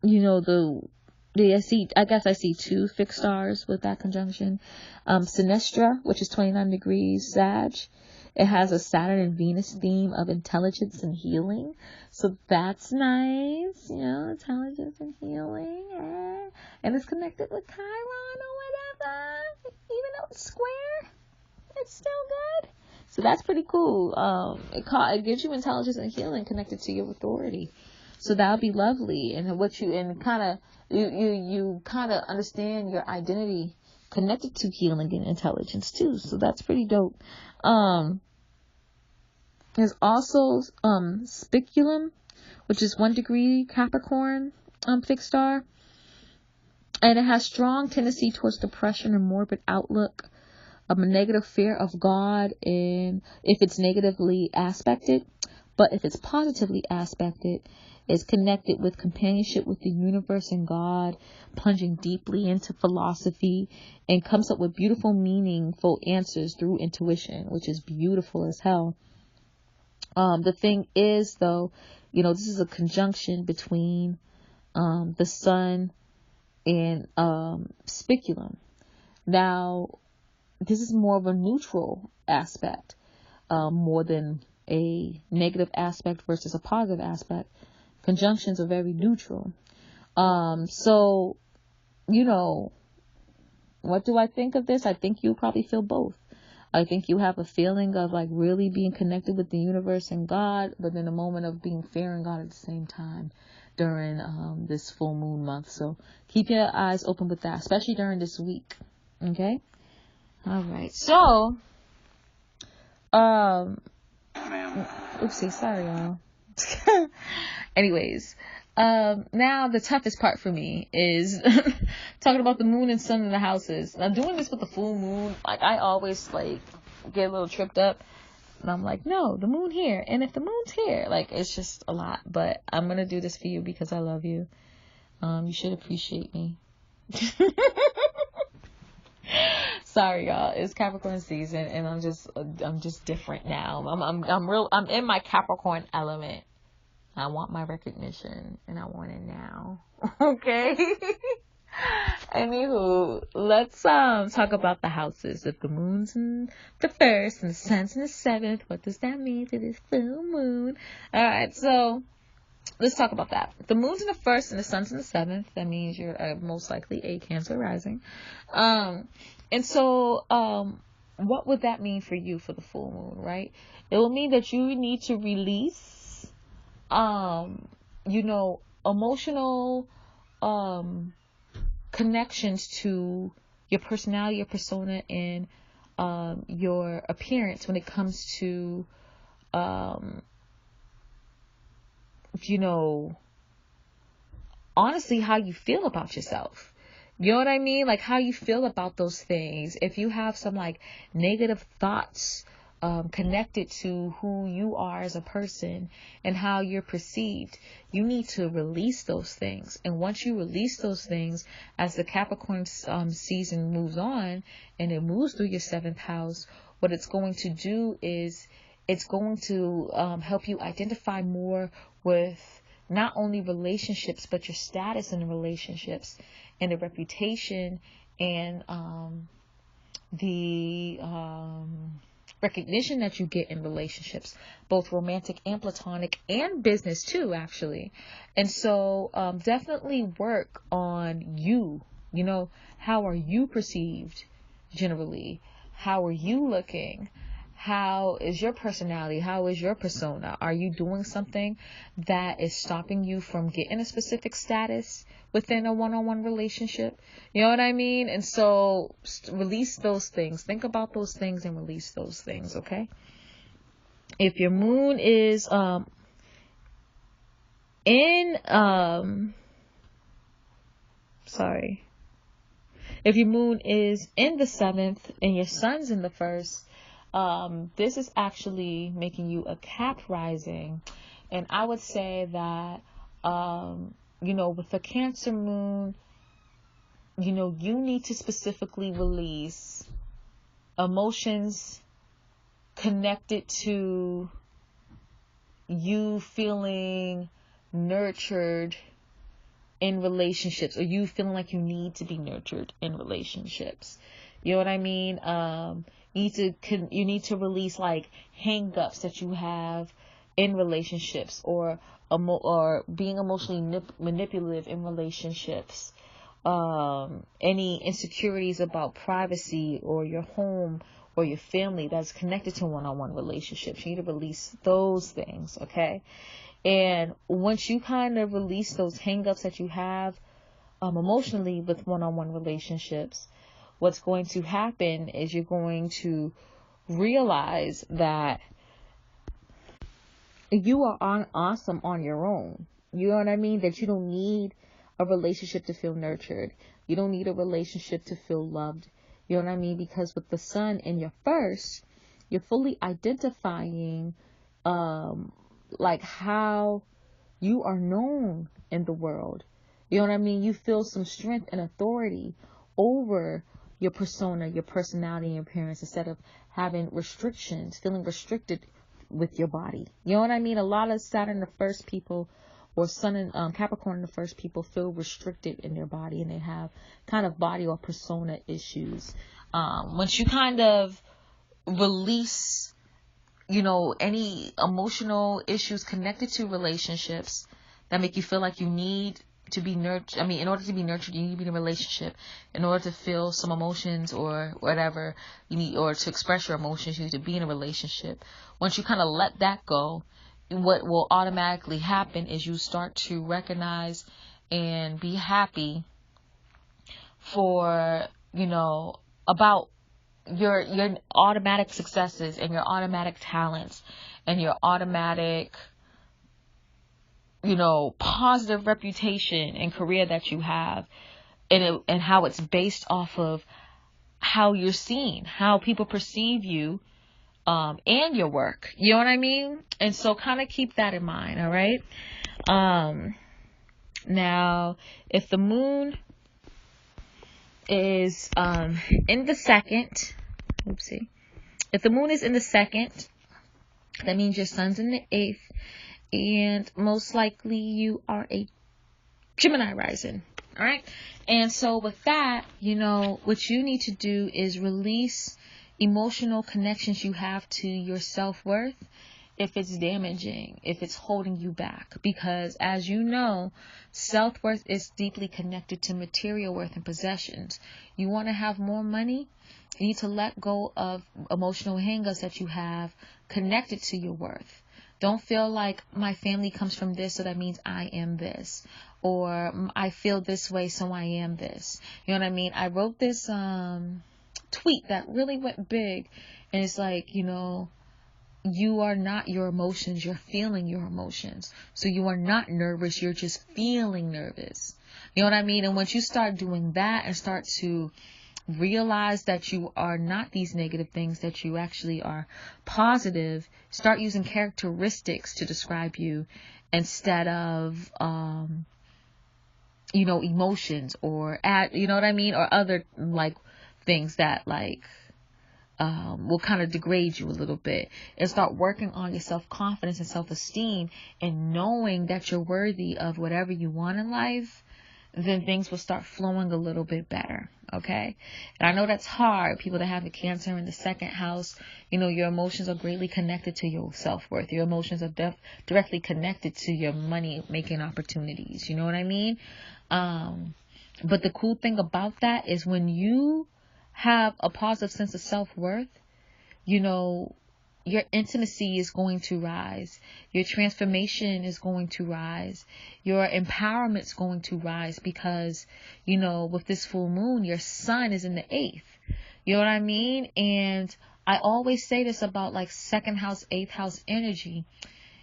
you know, I guess I see two fixed stars with that conjunction. Sinistra, which is 29 degrees Sag. It has a Saturn and Venus theme of intelligence and healing. So that's nice. You know, intelligence and healing. Yeah. And it's connected with Chiron or whatever. Even though it's square, it's still good. So that's pretty cool. It gives you intelligence and healing connected to your authority. So that would be lovely. And you kind of understand your identity connected to healing and intelligence too. So that's pretty dope. There's also Spiculum, which is 1 degree Capricorn fixed star, and it has strong tendency towards depression and morbid outlook, a negative fear of God, and if it's negatively aspected, But if it's positively aspected, it's connected with companionship with the universe and God, plunging deeply into philosophy, and comes up with beautiful, meaningful answers through intuition, which is beautiful as hell. The thing is, though, this is a conjunction between the sun and spiculum. Now, this is more of a neutral aspect, more than a negative aspect versus a positive aspect. Conjunctions are very neutral. So, what do I think of this? I think you probably feel both. I think you have a feeling of like really being connected with the universe and God, but then a moment of being fearing God at the same time during this full moon month. So keep your eyes open with that, especially during this week. Okay? All right. So, oopsie, sorry, y'all. Anyways, now the toughest part for me is talking about the moon and sun in the houses. Now, doing this with the full moon, like I always like get a little tripped up, and I'm like, no, the moon here, and if the moon's here, like it's just a lot. But I'm gonna do this for you because I love you. You should appreciate me. Sorry, y'all. It's Capricorn season, and I'm just different now. I'm in my Capricorn element. I want my recognition, and I want it now. Okay. Anywho, let's talk about the houses. If the moon's in the first and the sun's in the seventh, what does that mean to this full moon? All right, so let's talk about that. If the moon's in the first and the sun's in the seventh, that means you're most likely a Cancer rising. And so, what would that mean for you for the full moon, right? It will mean that you need to release emotional connections to your personality, your persona, and your appearance when it comes to honestly how you feel about yourself. You know what I mean? Like how you feel about those things. If you have some like negative thoughts connected to who you are as a person and how you're perceived, you need to release those things. And once you release those things, as the Capricorn season moves on and it moves through your seventh house, what it's going to do is it's going to help you identify more with not only relationships, but your status in the relationships and the reputation and the recognition that you get in relationships, both romantic and platonic, and business too, actually. And so definitely work on you. How are you perceived generally? How are you looking? How is your personality? How is your persona? Are you doing something that is stopping you from getting a specific status within a one-on-one relationship? You know what I mean? And so release those things. Think about those things and release those things, okay? If your moon is if your moon is in the seventh and your sun's in the first, this is actually making you a Cap rising. And I would say that, with the Cancer moon, you need to specifically release emotions connected to you feeling nurtured in relationships, or you feeling like you need to be nurtured in relationships. You know what I mean? You need to release like hang-ups that you have in relationships, or being emotionally manipulative in relationships. Any insecurities about privacy or your home or your family that's connected to one-on-one relationships. You need to release those things, okay? And once you kind of release those hang-ups that you have emotionally with one-on-one relationships, what's going to happen is you're going to realize that you are awesome on your own. You know what I mean? That you don't need a relationship to feel nurtured. You don't need a relationship to feel loved. You know what I mean? Because with the sun in your first, you're fully identifying like how you are known in the world. You know what I mean? You feel some strength and authority over your persona, your personality, and your appearance, instead of having restrictions, feeling restricted with your body. You know what I mean? A lot of Saturn the first people, or Sun and Capricorn the first people, feel restricted in their body, and they have kind of body or persona issues. Once you kind of release, you know, any emotional issues connected to relationships that make you feel like you need to be nurtured. I mean, in order to be nurtured, you need to be in a relationship. In order to feel some emotions or whatever you need, or to express your emotions, you need to be in a relationship. Once you kind of let that go, what will automatically happen is you start to recognize and be happy for, you know, about your automatic successes and your automatic talents and your automatic, you know, positive reputation and career that you have, and how it's based off of how you're seen, how people perceive you, and your work. You know what I mean? And so kind of keep that in mind. All right. Now, if the moon is in the second, if the moon is in the second, that means your sun's in the 8th, and most likely you are a Gemini rising. All right. And so with that, you know, what you need to do is release emotional connections you have to your self-worth if it's damaging, if it's holding you back. Because as you know, self-worth is deeply connected to material worth and possessions. You want to have more money, you need to let go of emotional hang-ups that you have connected to your worth. Don't feel like my family comes from this, so that means I am this. Or I feel this way, so I am this. You know what I mean? I wrote this tweet that really went big. And it's like, you know, you are not your emotions. You're feeling your emotions. So you are not nervous. You're just feeling nervous. You know what I mean? And once you start doing that and start to realize that you are not these negative things, that you actually are positive, start using characteristics to describe you instead of, you know, emotions or you know what I mean? Or other like things that like, will kind of degrade you a little bit, and start working on your self-confidence and self-esteem, and knowing that you're worthy of whatever you want in life. Then things will start flowing a little bit better. Okay. And I know that's hard. People that have a Cancer in the second house, you know, your emotions are greatly connected to your self-worth. Your emotions are directly connected to your money making opportunities. You know what I mean? But the cool thing about that is when you have a positive sense of self-worth, you know, your intimacy is going to rise. Your transformation is going to rise. Your empowerment is going to rise because, you know, with this full moon, your sun is in the 8th. You know what I mean? And I always say this about like 2nd house, 8th house energy.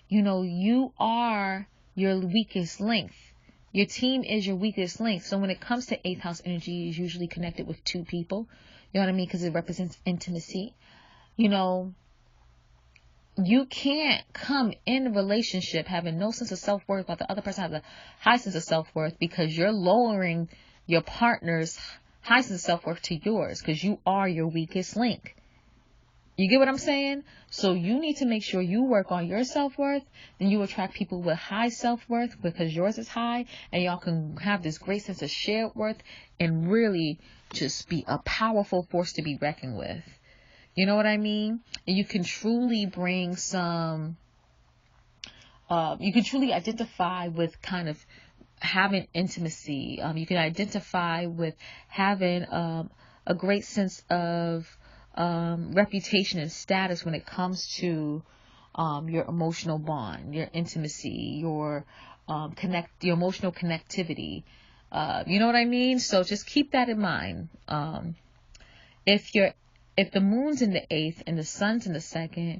You know, you are your weakest link. Your team is your weakest link. So when it comes to 8th house energy, is usually connected with 2 people. You know what I mean? Because it represents intimacy. You know, you can't come in a relationship having no sense of self-worth, but the other person has a high sense of self-worth, because you're lowering your partner's high sense of self-worth to yours, because you are your weakest link. You get what I'm saying? So you need to make sure you work on your self-worth. Then you attract people with high self-worth because yours is high, and y'all can have this great sense of shared worth and really just be a powerful force to be reckoned with. You know what I mean? And you can truly bring some, you can truly identify with kind of having intimacy. You can identify with having a great sense of reputation and status when it comes to your emotional bond, your intimacy, your your emotional connectivity. You know what I mean? So just keep that in mind. If the moon's in the 8th and the sun's in the 2nd,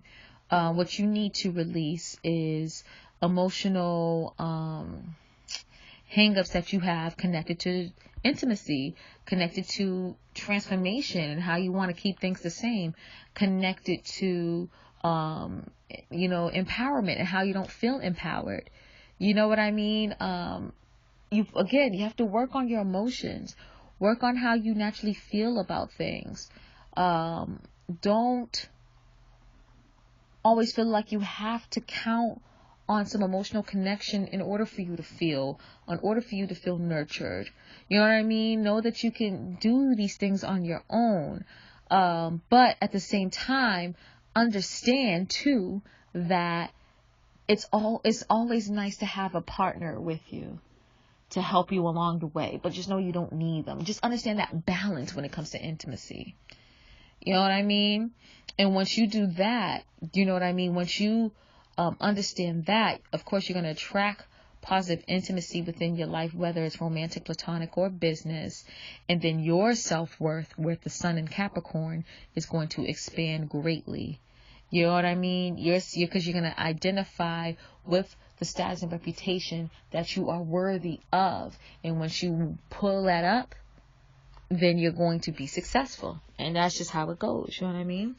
what you need to release is emotional hang-ups that you have connected to intimacy, connected to transformation and how you want to keep things the same, connected to empowerment and how you don't feel empowered. You know what I mean? You have to work on your emotions, work on how you naturally feel about things. Don't always feel like you have to count on some emotional connection in order for you to feel nurtured. You know what I mean? Know that you can do these things on your own. But at the same time, understand too that it's always nice to have a partner with you to help you along the way, but just know you don't need them. Just understand that balance when it comes to intimacy. You know what I mean? And once you do that, you know what I mean? Once you understand that, of course, you're going to attract positive intimacy within your life, whether it's romantic, platonic, or business. And then your self-worth with the sun in Capricorn is going to expand greatly. You know what I mean? Because you're going to identify with the status and reputation that you are worthy of. And once you pull that up, then you're going to be successful. And that's just how it goes. You know what I mean?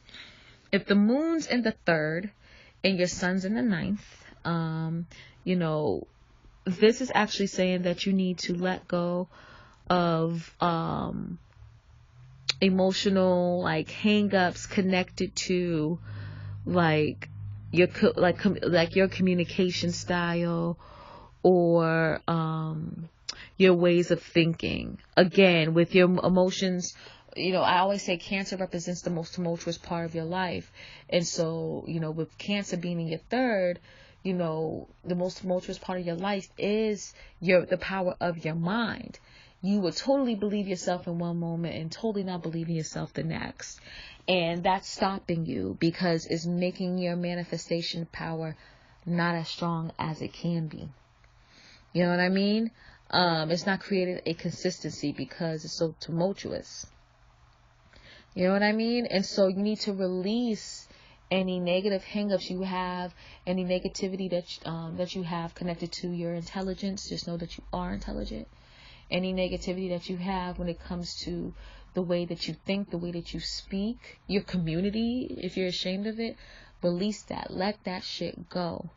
If the moon's in the 3rd and your sun's in the 9th, this is actually saying that you need to let go of emotional hang-ups connected to your communication style or your ways of thinking. Again, with your emotions, I always say Cancer represents the most tumultuous part of your life. And so, with Cancer being in your 3rd, the most tumultuous part of your life is the power of your mind. You will totally believe yourself in one moment and totally not believe in yourself the next. And that's stopping you because it's making your manifestation power not as strong as it can be. You know what I mean? It's not creating a consistency because it's so tumultuous. You know what I mean? And so you need to release any negative hangups you have, any negativity that you have connected to your intelligence. Just know that you are intelligent. Any negativity that you have when it comes to the way that you think, the way that you speak, your community, if you're ashamed of it, release that. Let that shit go.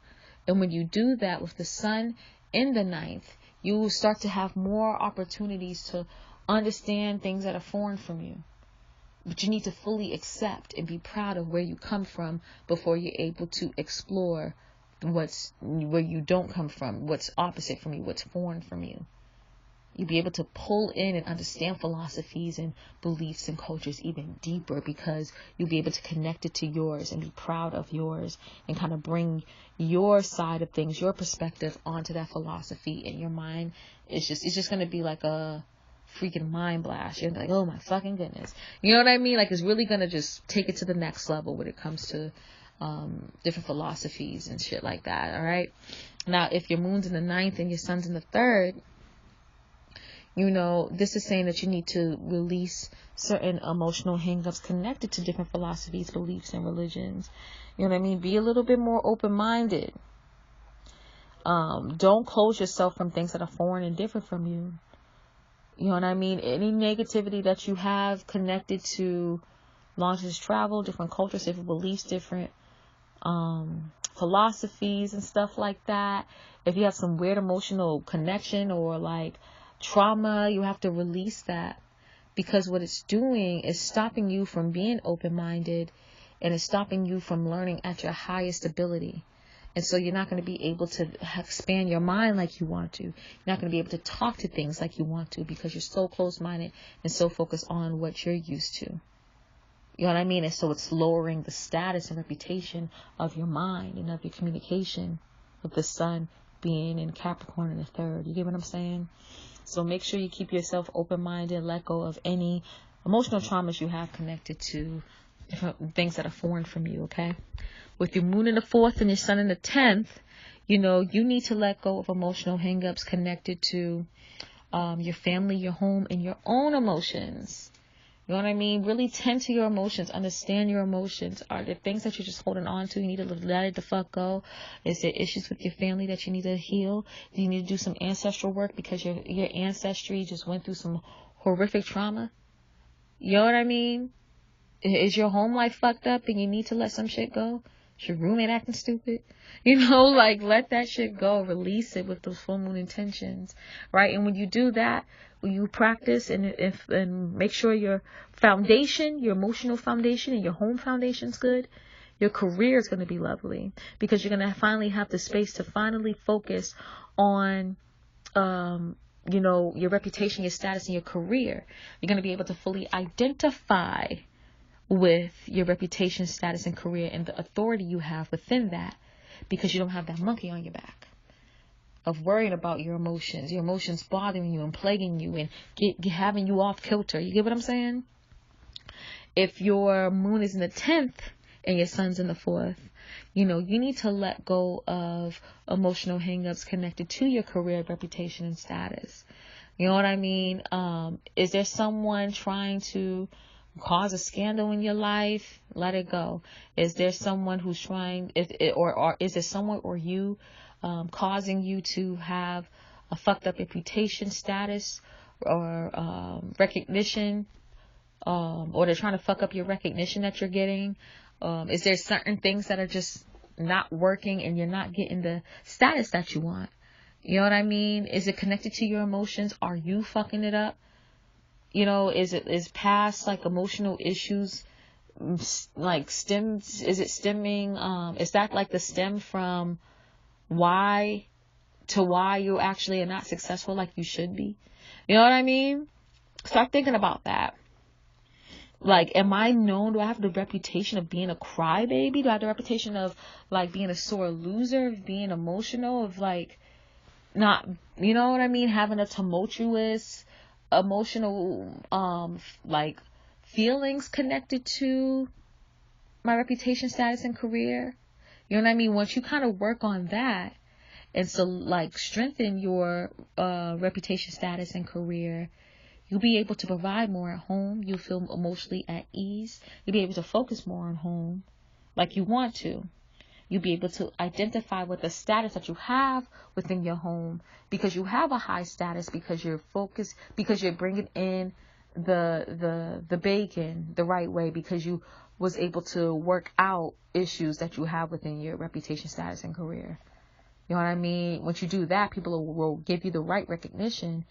And when you do that with the sun in the 9th, you will start to have more opportunities to understand things that are foreign from you. But you need to fully accept and be proud of where you come from before you're able to explore where you don't come from, what's opposite from you, what's foreign from you. You'll be able to pull in and understand philosophies and beliefs and cultures even deeper because you'll be able to connect it to yours and be proud of yours and kind of bring your side of things, your perspective onto that philosophy in your mind. It's just going to be like a freaking mind blast. You're like, oh my fucking goodness. You know what I mean? It's really going to just take it to the next level when it comes to different philosophies and shit like that. All right. Now, if your moon's in the 9th and your sun's in the 3rd, this is saying that you need to release certain emotional hangups connected to different philosophies, beliefs, and religions. You know what I mean? Be a little bit more open-minded. Don't close yourself from things that are foreign and different from you. You know what I mean? Any negativity that you have connected to long-distance travel, different cultures, different beliefs, different philosophies and stuff like that. If you have some weird emotional connection or trauma, you have to release that, because what it's doing is stopping you from being open-minded and it's stopping you from learning at your highest ability. And so you're not going to be able to expand your mind like you want to. You're not going to be able to talk to things like you want to because you're so close-minded and so focused on what you're used to. You know what I mean? And so it's lowering the status and reputation of your mind and of your communication with the sun being in Capricorn in the 3rd. You get what I'm saying? So make sure you keep yourself open-minded, let go of any emotional traumas you have connected to different things that are foreign from you, okay? With your moon in the 4th and your sun in the 10th, you need to let go of emotional hangups connected to your family, your home, and your own emotions. You know what I mean? Really tend to your emotions. Understand your emotions. Are there things that you're just holding on to? You need to let it the fuck go. Is there issues with your family that you need to heal? Do you need to do some ancestral work because your ancestry just went through some horrific trauma? You know what I mean? Is your home life fucked up and you need to let some shit go? Is your roommate acting stupid? You know, like, let that shit go. Release it with those full moon intentions, right? And when you do that, when you practice and make sure your foundation, your emotional foundation and your home foundation's good, your career is going to be lovely, because you're going to finally have the space to finally focus on, you know, your reputation, your status, and your career. You're going to be able to fully identify with your reputation, status, and career, and the authority you have within that, because you don't have that monkey on your back of worrying about your emotions bothering you and plaguing you and having you off kilter. You get what I'm saying? If your moon is in the 10th and your sun's in the 4th, you know, you need to let go of emotional hangups connected to your career, reputation, and status. You know what I mean? Is there someone trying to cause a scandal in your life? Let it go. Is there someone who's trying, or is there someone or you causing you to have a fucked up reputation, status, or recognition, or they're trying to fuck up your recognition that you're getting? Is there certain things that are just not working and you're not getting the status that you want? You know what I mean? Is it connected to your emotions? Are you fucking it up? You know, is past like emotional issues like is it stemming? Is that like the stem from why you actually are not successful like you should be? You know what I mean? Start thinking about that. Like, am I known? Do I have the reputation of being a crybaby? Do I have the reputation of like being a sore loser, of being emotional, of like not, you know what I mean, having a tumultuous emotional like feelings connected to my reputation, status, and career? You know what I mean? Once you kind of work on that and so like strengthen your reputation, status, and career, you'll be able to provide more at home. You'll feel emotionally at ease. You'll be able to focus more on home like you want to. You'll be able to identify with the status that you have within your home, because you have a high status, because you're focused, because you're bringing in the bacon the right way, because you was able to work out issues that you have within your reputation, status, and career. You know what I mean? Once you do that, people will give you the right recognition,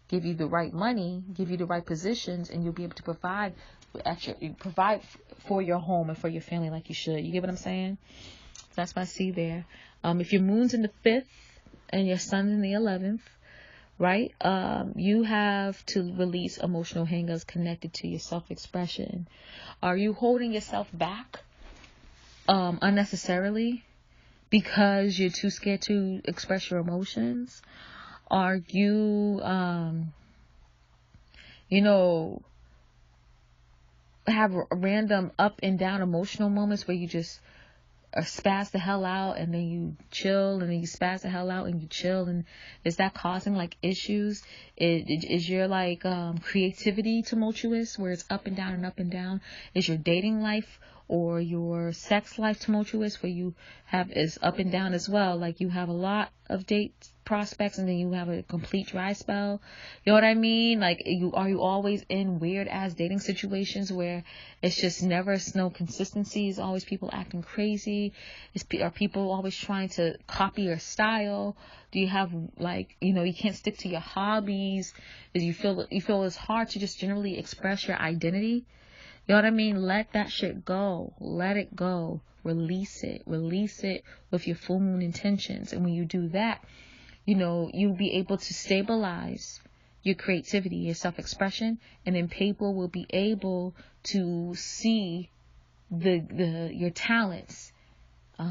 give you the right money, give you the right positions, and you'll be able to provide for your home and for your family like you should. You get what I'm saying? That's what I see there. If your moon's in the 5th and your sun's in the 11th, right? You have to release emotional hangups connected to your self-expression. Are you holding yourself back unnecessarily because you're too scared to express your emotions? Are you, have random up and down emotional moments where you just spaz the hell out and then you chill, and then you spaz the hell out and you chill? And is that causing like issues? Is your like creativity tumultuous, where it's up and down and up and down? Is your dating life or your sex life tumultuous, where you have is up and down as well? Like you have a lot of date prospects and then you have a complete dry spell. You know what I mean? Like, are you always in weird ass dating situations where it's just never no consistency? Is always people acting crazy? Are people always trying to copy your style? Do you have like, you can't stick to your hobbies? Do you feel it's hard to just generally express your identity? You know what I mean? Let that shit go. Let it go. Release it. Release it with your full moon intentions. And when you do that, you'll be able to stabilize your creativity, your self-expression, and then people will be able to see your talents.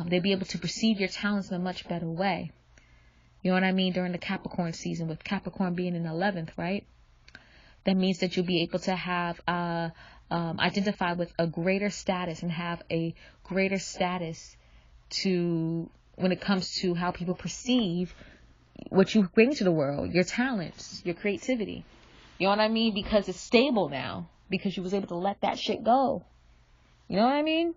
They'll be able to perceive your talents in a much better way. You know what I mean? During the Capricorn season, with Capricorn being in the 11th, right? That means that you'll be able to have identify with a greater status and have a greater status to when it comes to how people perceive what you bring to the world, your talents, your creativity. You know what I mean? Because it's stable now, because you was able to let that shit go. You know what I mean?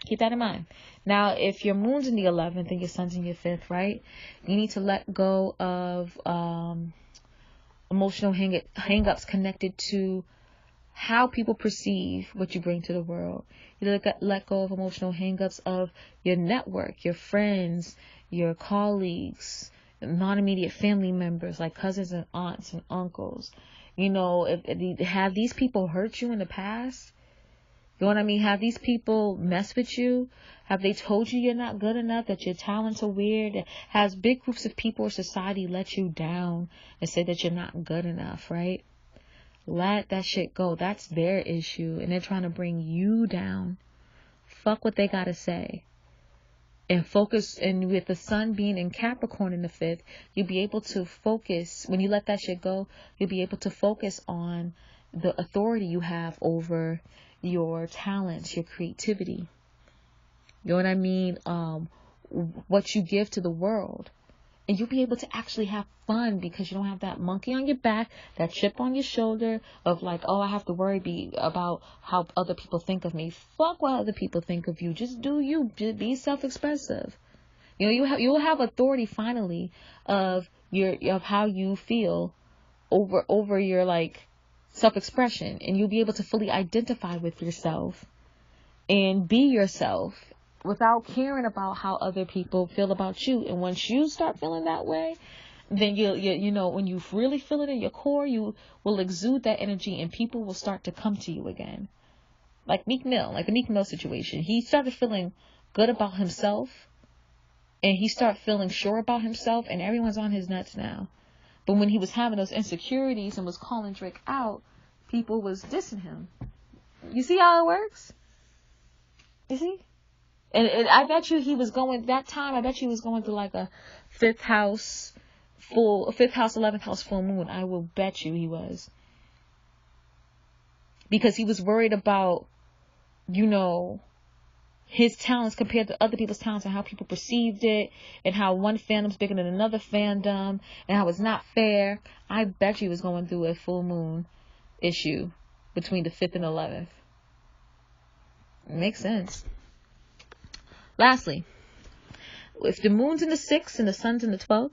Keep that in mind. Now, if your moon's in the 11th and your sun's in your 5th, right? You need to let go of emotional hang-ups connected to how people perceive what you bring to the world. You let go of emotional hangups of your network, your friends, your colleagues, non-immediate family members like cousins and aunts and uncles. You know, have these people hurt you in the past? You know what I mean? Have these people mess with you? Have they told you you're not good enough, that your talents are weird? Has big groups of people or society let you down and say that you're not good enough, right? Let that shit go. That's their issue, and they're trying to bring you down. Fuck what they gotta say. And focus, and with the sun being in Capricorn in the 5th, you'll be able to focus. When you let that shit go, you'll be able to focus on the authority you have over your talents, your creativity. You know what I mean? What you give to the world. And you'll be able to actually have fun because you don't have that monkey on your back, that chip on your shoulder of like, oh, I have to worry about how other people think of me. Fuck what other people think of you. Just do you. Just be self-expressive. You know, you'll have authority finally of how you feel over your like self-expression, and you'll be able to fully identify with yourself and be yourself without caring about how other people feel about you. And once you start feeling that way, then you know, when you really feel it in your core, you will exude that energy and people will start to come to you again. Like Meek Mill, like the Meek Mill situation. He started feeling good about himself and he started feeling sure about himself, and everyone's on his nuts now. But when he was having those insecurities and was calling Drake out, people was dissing him. You see how it works? You see? And I bet you he was going, that time, I bet you he was going through like a 5th house, 11th house full moon. I will bet you he was. Because he was worried about, you know, his talents compared to other people's talents and how people perceived it and how one fandom's bigger than another fandom and how it's not fair. I bet you he was going through a full moon issue between the 5th and 11th. It makes sense. Lastly, if the moon's in the 6th and the sun's in the 12th,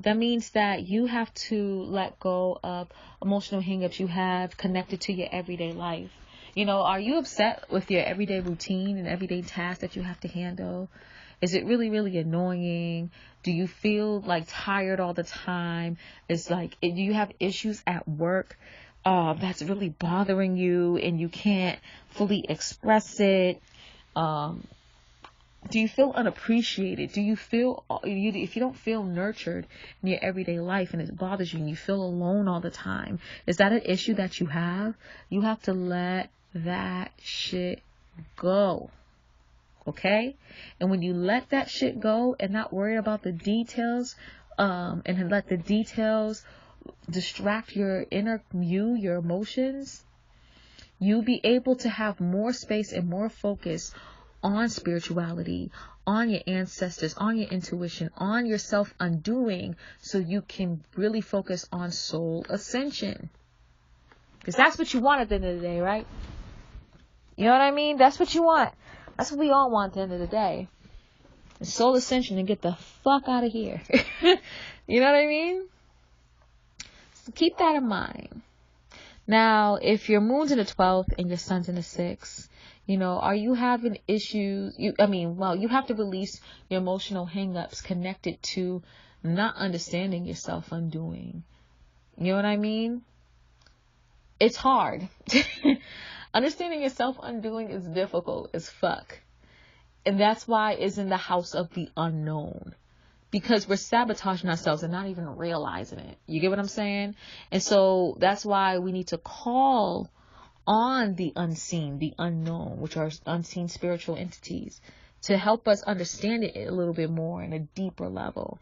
that means that you have to let go of emotional hangups you have connected to your everyday life. You know, are you upset with your everyday routine and everyday tasks that you have to handle? Is it really, really annoying? Do you feel like tired all the time? It's like, do you have issues at work that's really bothering you and you can't fully express it? Do you feel unappreciated? Do you feel, if you don't feel nurtured in your everyday life and it bothers you and you feel alone all the time, is that an issue that you have? You have to let that shit go. Okay? And when you let that shit go and not worry about the details, and let the details distract your inner you, your emotions, you'll be able to have more space and more focus on spirituality, on your ancestors, on your intuition, on your self-undoing, so you can really focus on soul ascension. Because that's what you want at the end of the day, right? You know what I mean? That's what you want. That's what we all want at the end of the day. It's soul ascension and get the fuck out of here. You know what I mean? So keep that in mind. Now, if your moon's in the 12th and your sun's in the 6th, you know, are you having issues? You have to release your emotional hangups connected to not understanding your self-undoing. You know what I mean? It's hard. Understanding your self-undoing is difficult as fuck. And that's why it's in the house of the unknown. Because we're sabotaging ourselves and not even realizing it. You get what I'm saying? And so that's why we need to call on the unseen, the unknown, which are unseen spiritual entities, to help us understand it a little bit more in a deeper level.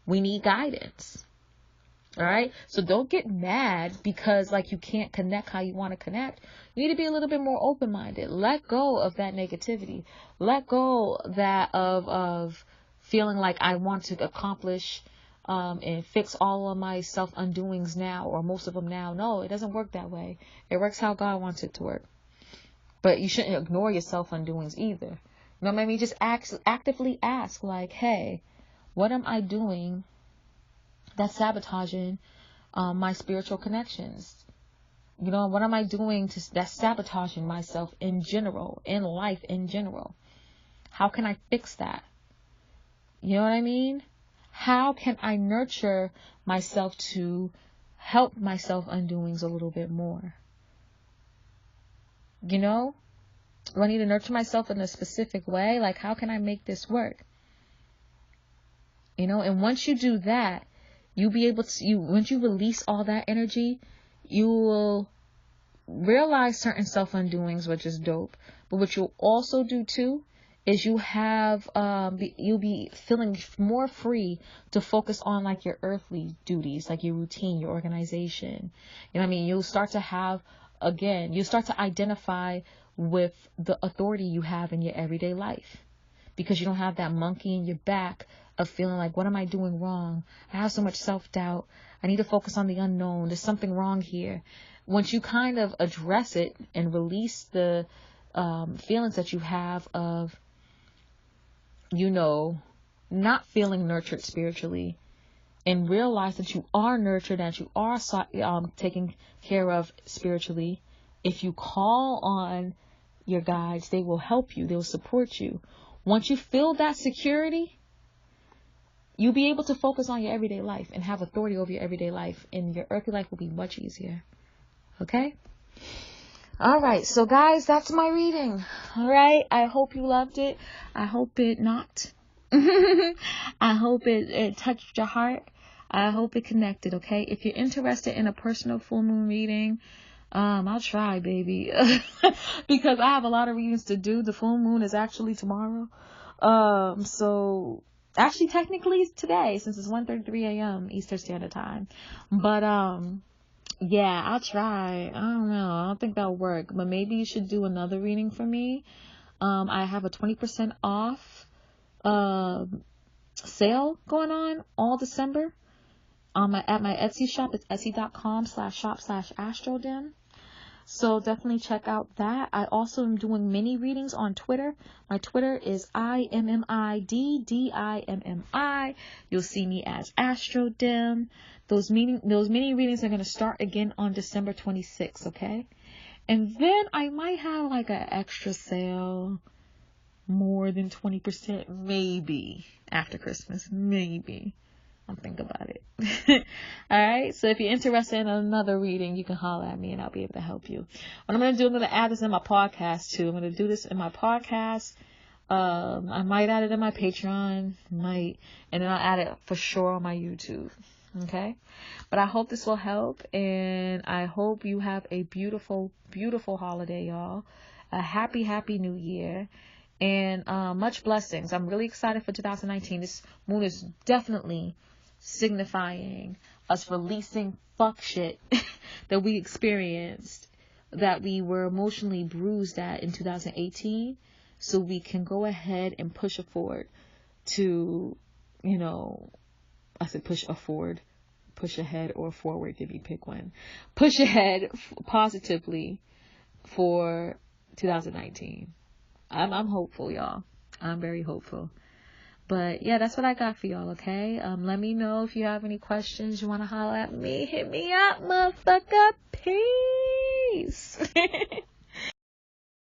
We need guidance. All right? So don't get mad because like you can't connect how you want to connect. You need to be a little bit more open-minded. Let go of that negativity. Let go of feeling like I want to accomplish and fix all of my self-undoings now, or most of them now. No, it doesn't work that way. It works how God wants it to work. But you shouldn't ignore your self-undoings either. You know what I mean? Just actively ask, like, hey, what am I doing that's sabotaging my spiritual connections? You know, what am I doing that's sabotaging myself in general, in life in general? How can I fix that? You know what I mean? How can I nurture myself to help myself undoings a little bit more? You know, do I need to nurture myself in a specific way? Like, how can I make this work? You know, and once you do that, you'll be able to, once you release all that energy, you will realize certain self-undoings, which is dope. But what you'll also do too is you'll be feeling more free to focus on like your earthly duties, like your routine, your organization. You know what I mean? You'll start to identify with the authority you have in your everyday life, because you don't have that monkey in your back of feeling like, what am I doing wrong? I have so much self-doubt. I need to focus on the unknown. There's something wrong here. Once you kind of address it and release the feelings that you have of, you know, not feeling nurtured spiritually, and realize that you are nurtured and you are taken care of spiritually, if you call on your guides, they will help you. They will support you. Once you feel that security, you'll be able to focus on your everyday life and have authority over your everyday life, and your earthly life will be much easier. Okay? All right. So, guys, that's my reading. All right. I hope you loved it. I hope it not. I hope it touched your heart. I hope it connected. Okay? If you're interested in a personal full moon reading, I'll try, baby, because I have a lot of readings to do. The full moon is actually tomorrow. So actually, technically it's today, since it's 1:33 a.m. Eastern Standard Time. But, yeah, I'll try. I don't know. I don't think that'll work, but maybe you should do another reading for me. I have a 20% off, sale going on all December. At my Etsy shop. It's etsy.com/shop/ASTRODIM. So definitely check out that. I also am doing mini readings on Twitter. My Twitter is IMMIDDIMMI. You'll see me as ASTRODIM. Those mini readings are going to start again on December 26th, okay? And then I might have like an extra sale, more than 20%, maybe, after Christmas, maybe. I'll think about it. All right. So if you're interested in another reading, you can holler at me and I'll be able to help you. What I'm going to do, I'm going to add this in my podcast too. I'm going to do this in my podcast. I might add it in my Patreon, and then I'll add it for sure on my YouTube. Okay. But I hope this will help, and I hope you have a beautiful, beautiful holiday, y'all. A happy, happy new year. And much blessings. I'm really excited for 2019. This moon is definitely signifying us releasing fuck shit that we experienced, that we were emotionally bruised at in 2018, so we can go ahead and push forward to, you know, I said push forward, push ahead or forward, if you pick one. Push ahead positively for 2019. I'm hopeful, y'all. I'm very hopeful. But yeah, that's what I got for y'all, okay? Let me know if you have any questions. You want to holler at me? Hit me up, motherfucker. Peace.